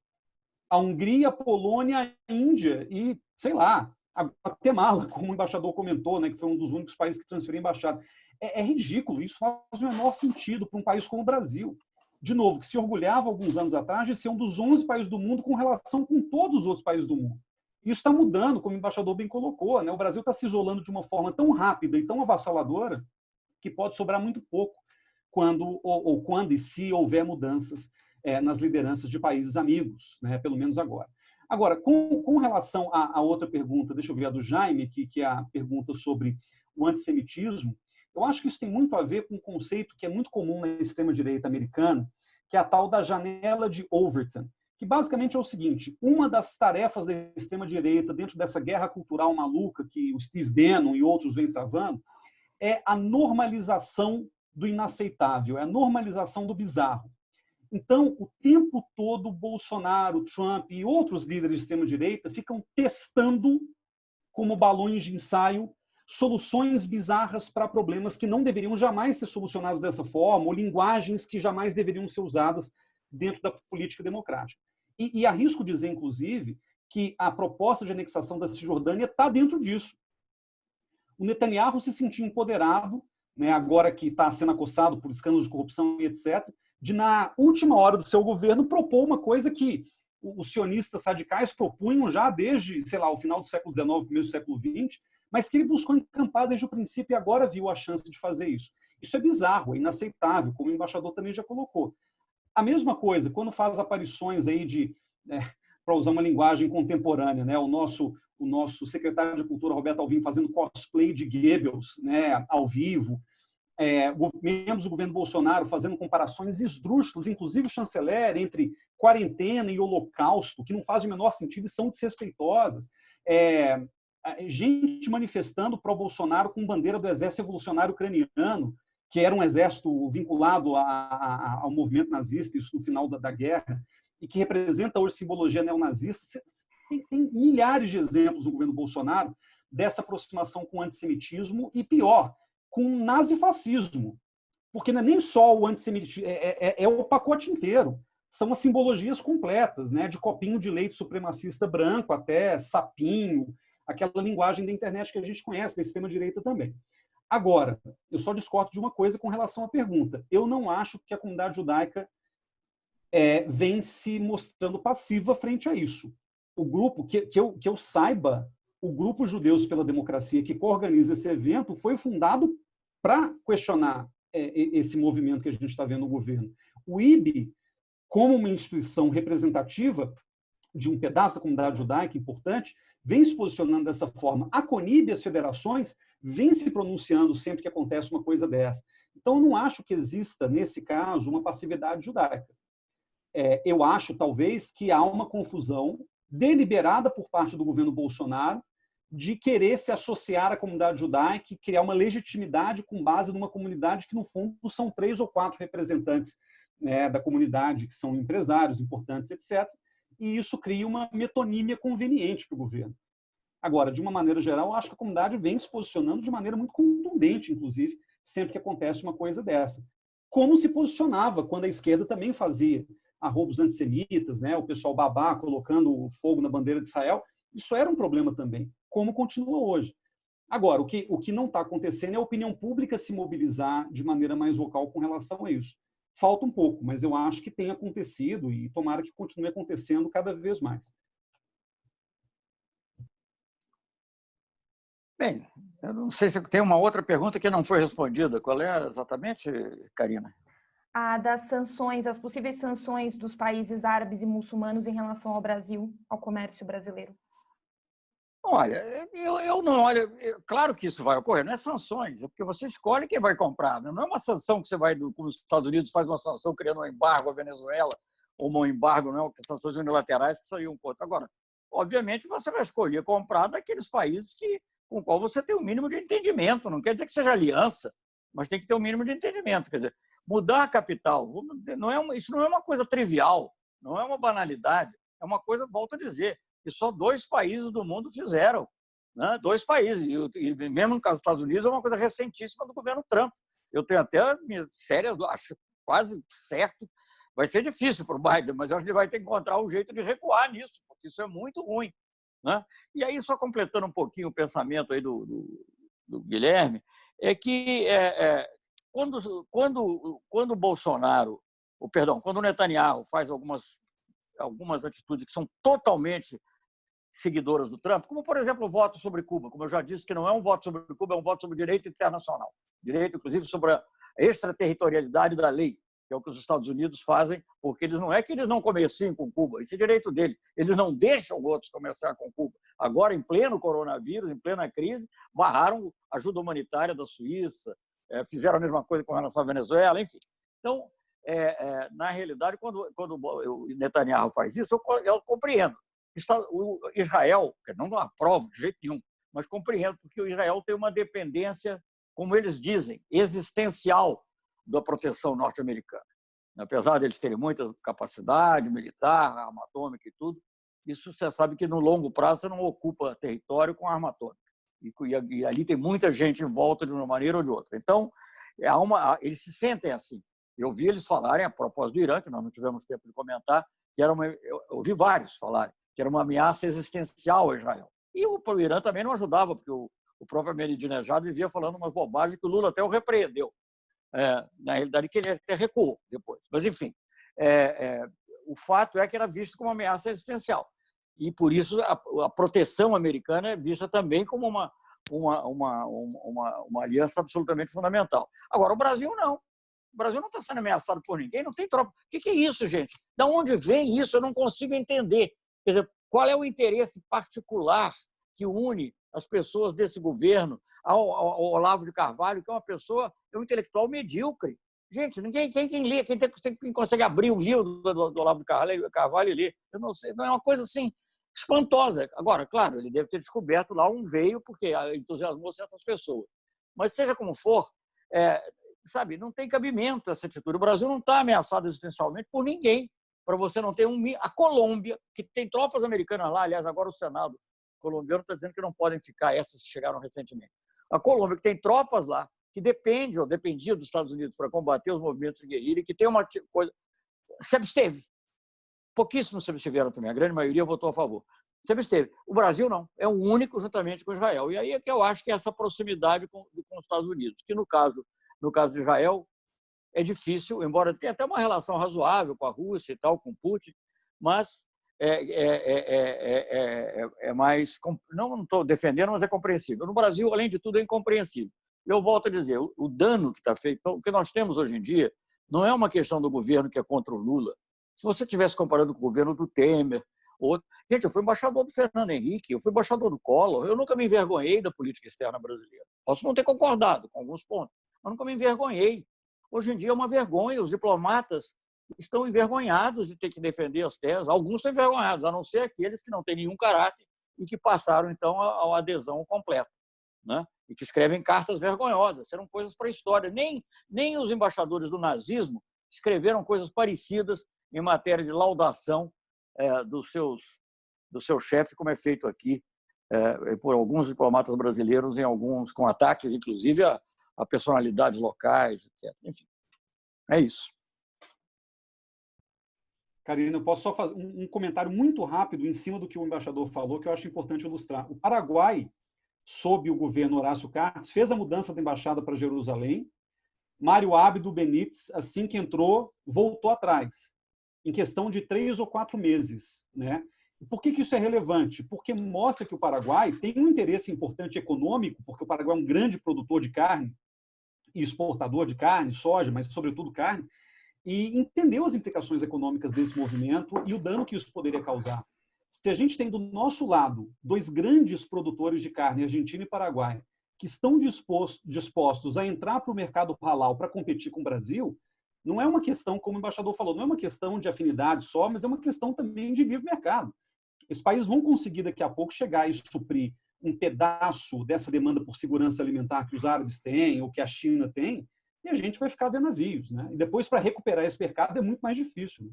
A Hungria, a Polônia, a Índia e, sei lá, a Guatemala, como o embaixador comentou, né, que foi um dos únicos países que transferiu a embaixada. É ridículo, isso faz o menor sentido para um país como o Brasil. De novo, que se orgulhava alguns anos atrás de ser um dos 11 países do mundo com relação com todos os outros países do mundo. Isso está mudando, como o embaixador bem colocou, né? O Brasil está se isolando de uma forma tão rápida e tão avassaladora que pode sobrar muito pouco quando e se houver mudanças nas lideranças de países amigos, né? Pelo menos agora. Agora, com relação à outra pergunta, deixa eu ver a do Jaime, que é a pergunta sobre o antissemitismo, eu acho que isso tem muito a ver com um conceito que é muito comum na extrema-direita americana, que é a tal da janela de Overton, que basicamente é o seguinte: uma das tarefas da extrema-direita dentro dessa guerra cultural maluca que o Steve Bannon e outros vêm travando é a normalização do inaceitável, é a normalização do bizarro. Então, o tempo todo, Bolsonaro, Trump e outros líderes de extrema-direita ficam testando, como balões de ensaio, soluções bizarras para problemas que não deveriam jamais ser solucionados dessa forma, ou linguagens que jamais deveriam ser usadas dentro da política democrática. E arrisco dizer, inclusive, que a proposta de anexação da Cisjordânia está dentro disso. O Netanyahu se sentiu empoderado, né, agora que está sendo acossado por escândalos de corrupção e etc., de, na última hora do seu governo, propor uma coisa que os sionistas radicais propunham já desde, sei lá, o final do século XIX, começo do século XX, mas que ele buscou encampar desde o princípio e agora viu a chance de fazer isso. Isso é bizarro, é inaceitável, como o embaixador também já colocou. A mesma coisa, quando faz aparições aí de, para usar uma linguagem contemporânea, né, o nosso secretário de Cultura, Roberto Alvim, fazendo cosplay de Goebbels, né, ao vivo, membros do governo Bolsonaro fazendo comparações esdrúxulas, inclusive o chanceler, entre quarentena e holocausto, que não fazem o menor sentido e são desrespeitosas. Gente manifestando pró-Bolsonaro com bandeira do Exército Revolucionário Ucraniano, que era um exército vinculado ao movimento nazista, isso no final da guerra, e que representa hoje simbologia neonazista. Tem milhares de exemplos no governo Bolsonaro dessa aproximação com o antissemitismo e, pior, com o nazifascismo. Porque não é nem só o antissemitismo, é o pacote inteiro. São as simbologias completas, né? De copinho de leite supremacista branco até sapinho, aquela linguagem da internet que a gente conhece, da extrema-direita também. Agora, eu só discordo de uma coisa com relação à pergunta. Eu não acho que a comunidade judaica vem se mostrando passiva frente a isso. O grupo, que eu saiba, o Grupo Judeus pela Democracia, que coorganiza esse evento, foi fundado para questionar esse movimento que a gente está vendo no governo. O IB, como uma instituição representativa de um pedaço da comunidade judaica importante, vem se posicionando dessa forma. A CONIB e as federações vêm se pronunciando sempre que acontece uma coisa dessa. Então, eu não acho que exista, nesse caso, uma passividade judaica. Eu acho, talvez, que há uma confusão deliberada por parte do governo Bolsonaro de querer se associar à comunidade judaica e criar uma legitimidade com base numa comunidade que, no fundo, são 3 ou 4 representantes, né, da comunidade, que são empresários importantes, etc. E isso cria uma metonímia conveniente para o governo. Agora, de uma maneira geral, eu acho que a comunidade vem se posicionando de maneira muito contundente, inclusive, sempre que acontece uma coisa dessa. Como se posicionava quando a esquerda também fazia arrobos antissemitas, né, o pessoal babá colocando fogo na bandeira de Israel. Isso era um problema também, como continua hoje. Agora, o que não está acontecendo é a opinião pública se mobilizar de maneira mais vocal com relação a isso. Falta um pouco, mas eu acho que tem acontecido e tomara que continue acontecendo cada vez mais. Bem, eu não sei se tem uma outra pergunta que não foi respondida. Qual é exatamente, Karina? A das sanções, as possíveis sanções dos países árabes e muçulmanos em relação ao Brasil, ao comércio brasileiro. Olha, eu não olho. Claro que isso vai ocorrer, não é sanções, é porque você escolhe quem vai comprar. Não é uma sanção que você vai, como os Estados Unidos faz uma sanção criando um embargo à Venezuela, ou um embargo, não, sanções unilaterais que saíam contra. Agora, obviamente, você vai escolher comprar daqueles países com o qual você tem um mínimo de entendimento. Não quer dizer que seja aliança, mas tem que ter um mínimo de entendimento. Quer dizer, mudar a capital, isso não é uma coisa trivial, não é uma banalidade, é uma coisa, volto a dizer, que só 2 países do mundo fizeram, né? 2 países, e mesmo no caso dos Estados Unidos, é uma coisa recentíssima do governo Trump. Eu tenho até sérias, acho quase certo, vai ser difícil para o Biden, mas eu acho que ele vai ter que encontrar um jeito de recuar nisso, porque isso é muito ruim, né? E aí, só completando um pouquinho o pensamento aí do Guilherme, é que quando o Bolsonaro, quando o Netanyahu faz algumas atitudes que são totalmente seguidoras do Trump, como, por exemplo, o voto sobre Cuba. Como eu já disse, que não é um voto sobre Cuba, é um voto sobre direito internacional. Direito, inclusive, sobre a extraterritorialidade da lei, que é o que os Estados Unidos fazem, porque não é que eles não comerciem com Cuba, esse é direito deles. Eles não deixam outros comerciar com Cuba. Agora, em pleno coronavírus, em plena crise, barraram ajuda humanitária da Suíça, fizeram a mesma coisa com relação à Venezuela, enfim. Então, na realidade, quando o Netanyahu faz isso, eu compreendo. O Israel, não aprovo de jeito nenhum, mas compreendo, porque o Israel tem uma dependência, como eles dizem, existencial da proteção norte-americana. Apesar deles terem muita capacidade militar, arma atômica e tudo, isso você sabe que no longo prazo você não ocupa território com arma atômica. E ali tem muita gente em volta de uma maneira ou de outra. Então, eles se sentem assim. Eu vi eles falarem, a propósito do Irã, que nós não tivemos tempo de comentar, que eu ouvi vários falarem, que era uma ameaça existencial a Israel. E o Irã também não ajudava, porque o próprio Ahmadinejad vivia falando umas bobagens que o Lula até o repreendeu. Na realidade, que ele até recuou depois. Mas, enfim, o fato é que era visto como uma ameaça existencial. E, por isso, a proteção americana é vista também como uma aliança absolutamente fundamental. Agora, o Brasil não. O Brasil não está sendo ameaçado por ninguém, não tem tropa. O que é isso, gente? De onde vem isso? Eu não consigo entender. Quer dizer, qual é o interesse particular que une as pessoas desse governo ao Olavo de Carvalho, que é uma pessoa, um intelectual medíocre? Gente, quem lê, quem consegue abrir um livro do Olavo de Carvalho e ler? Eu não sei, não é uma coisa assim espantosa. Agora, claro, ele deve ter descoberto lá um veio, porque entusiasmou certas pessoas. Mas, seja como for, sabe, não tem cabimento essa atitude. O Brasil não está ameaçado existencialmente por ninguém. Para você não ter a Colômbia, que tem tropas americanas lá, aliás, agora o Senado colombiano está dizendo que não podem ficar essas que chegaram recentemente. A Colômbia, que tem tropas lá, que dependia dos Estados Unidos para combater os movimentos de guerrilha, e que tem uma coisa... Se absteve. Pouquíssimos se abstiveram também, a grande maioria votou a favor. Se absteve. O Brasil não, é o único juntamente com Israel. E aí é que eu acho que é essa proximidade com os Estados Unidos, que no caso de Israel, é difícil, embora tenha até uma relação razoável com a Rússia e tal, com Putin, mas é mais... Não estou defendendo, mas é compreensível. No Brasil, além de tudo, é incompreensível. eu volto a dizer, o dano que está feito, então, o que nós temos hoje em dia, não é uma questão do governo que é contra o Lula. Se você estivesse comparando com o governo do Temer, outro... Gente, eu fui embaixador do Fernando Henrique, eu fui embaixador do Collor, eu nunca me envergonhei da política externa brasileira. Posso não ter concordado com alguns pontos, mas nunca me envergonhei. Hoje em dia é uma vergonha, os diplomatas estão envergonhados de ter que defender as teses, alguns estão envergonhados, a não ser aqueles que não têm nenhum caráter e que passaram, então, a adesão completa, né? E que escrevem cartas vergonhosas, serão coisas para a história. Nem os embaixadores do nazismo escreveram coisas parecidas em matéria de laudação do seu chefe, como é feito aqui por alguns diplomatas brasileiros, em alguns com ataques, inclusive, a personalidades locais, etc. Enfim, é isso. Karina, eu posso só fazer um comentário muito rápido em cima do que o embaixador falou, que eu acho importante ilustrar. O Paraguai, sob o governo Horácio Cartes, fez a mudança da embaixada para Jerusalém. Mário Abdo Benítez, assim que entrou, voltou atrás, em questão de 3 ou 4 meses, né? E por que isso é relevante? Porque mostra que o Paraguai tem um interesse importante econômico, porque o Paraguai é um grande produtor de carne e exportador de carne, soja, mas sobretudo carne, e entendeu as implicações econômicas desse movimento e o dano que isso poderia causar. Se a gente tem do nosso lado 2 grandes produtores de carne, Argentina e Paraguai, que estão dispostos a entrar para o mercado halal para competir com o Brasil, não é uma questão, como o embaixador falou, não é uma questão de afinidade só, mas é uma questão também de livre mercado. Esses países vão conseguir daqui a pouco chegar e suprir um pedaço dessa demanda por segurança alimentar que os árabes têm ou que a China tem, e a gente vai ficar vendo navios, né? E depois, para recuperar esse mercado, é muito mais difícil. Né?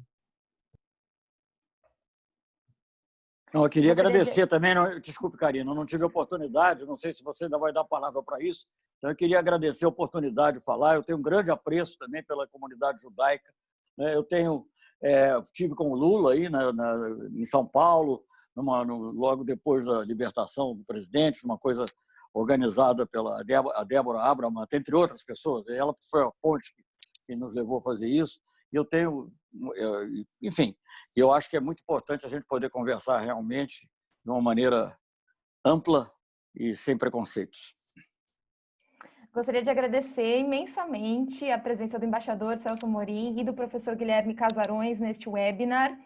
Não, eu queria agradecer também, desculpe, Karina, eu não tive oportunidade, não sei se você ainda vai dar a palavra para isso, então eu queria agradecer a oportunidade de falar, eu tenho um grande apreço também pela comunidade judaica, né? Eu tive com o Lula aí em São Paulo, logo depois da libertação do presidente, uma coisa organizada pela Débora Abraman, entre outras pessoas, ela foi a fonte que nos levou a fazer isso, e enfim, eu acho que é muito importante a gente poder conversar realmente de uma maneira ampla e sem preconceitos. Gostaria de agradecer imensamente a presença do embaixador Celso Amorim e do professor Guilherme Casarões neste webinar.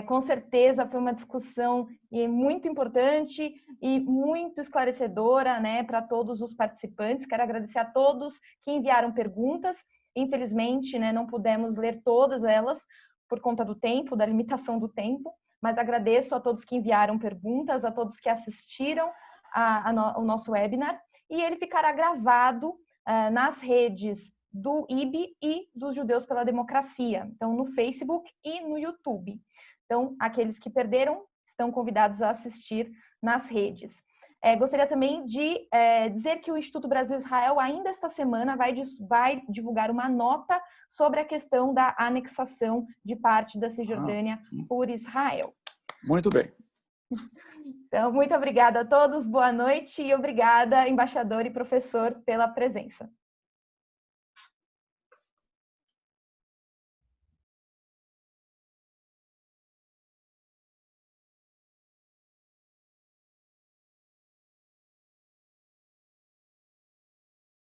Com certeza foi uma discussão muito importante e muito esclarecedora, né, para todos os participantes. Quero agradecer a todos que enviaram perguntas. Infelizmente, né, não pudemos ler todas elas por conta do tempo, da limitação do tempo, mas agradeço a todos que enviaram perguntas, a todos que assistiram ao nosso webinar, e ele ficará gravado nas redes do IB e dos Judeus pela Democracia, então no Facebook e no YouTube. Então, aqueles que perderam estão convidados a assistir nas redes. Gostaria também de dizer que o Instituto Brasil-Israel ainda esta semana vai divulgar uma nota sobre a questão da anexação de parte da Cisjordânia por Israel. Muito bem. Então, muito obrigada a todos, boa noite e obrigada, embaixador e professor, pela presença.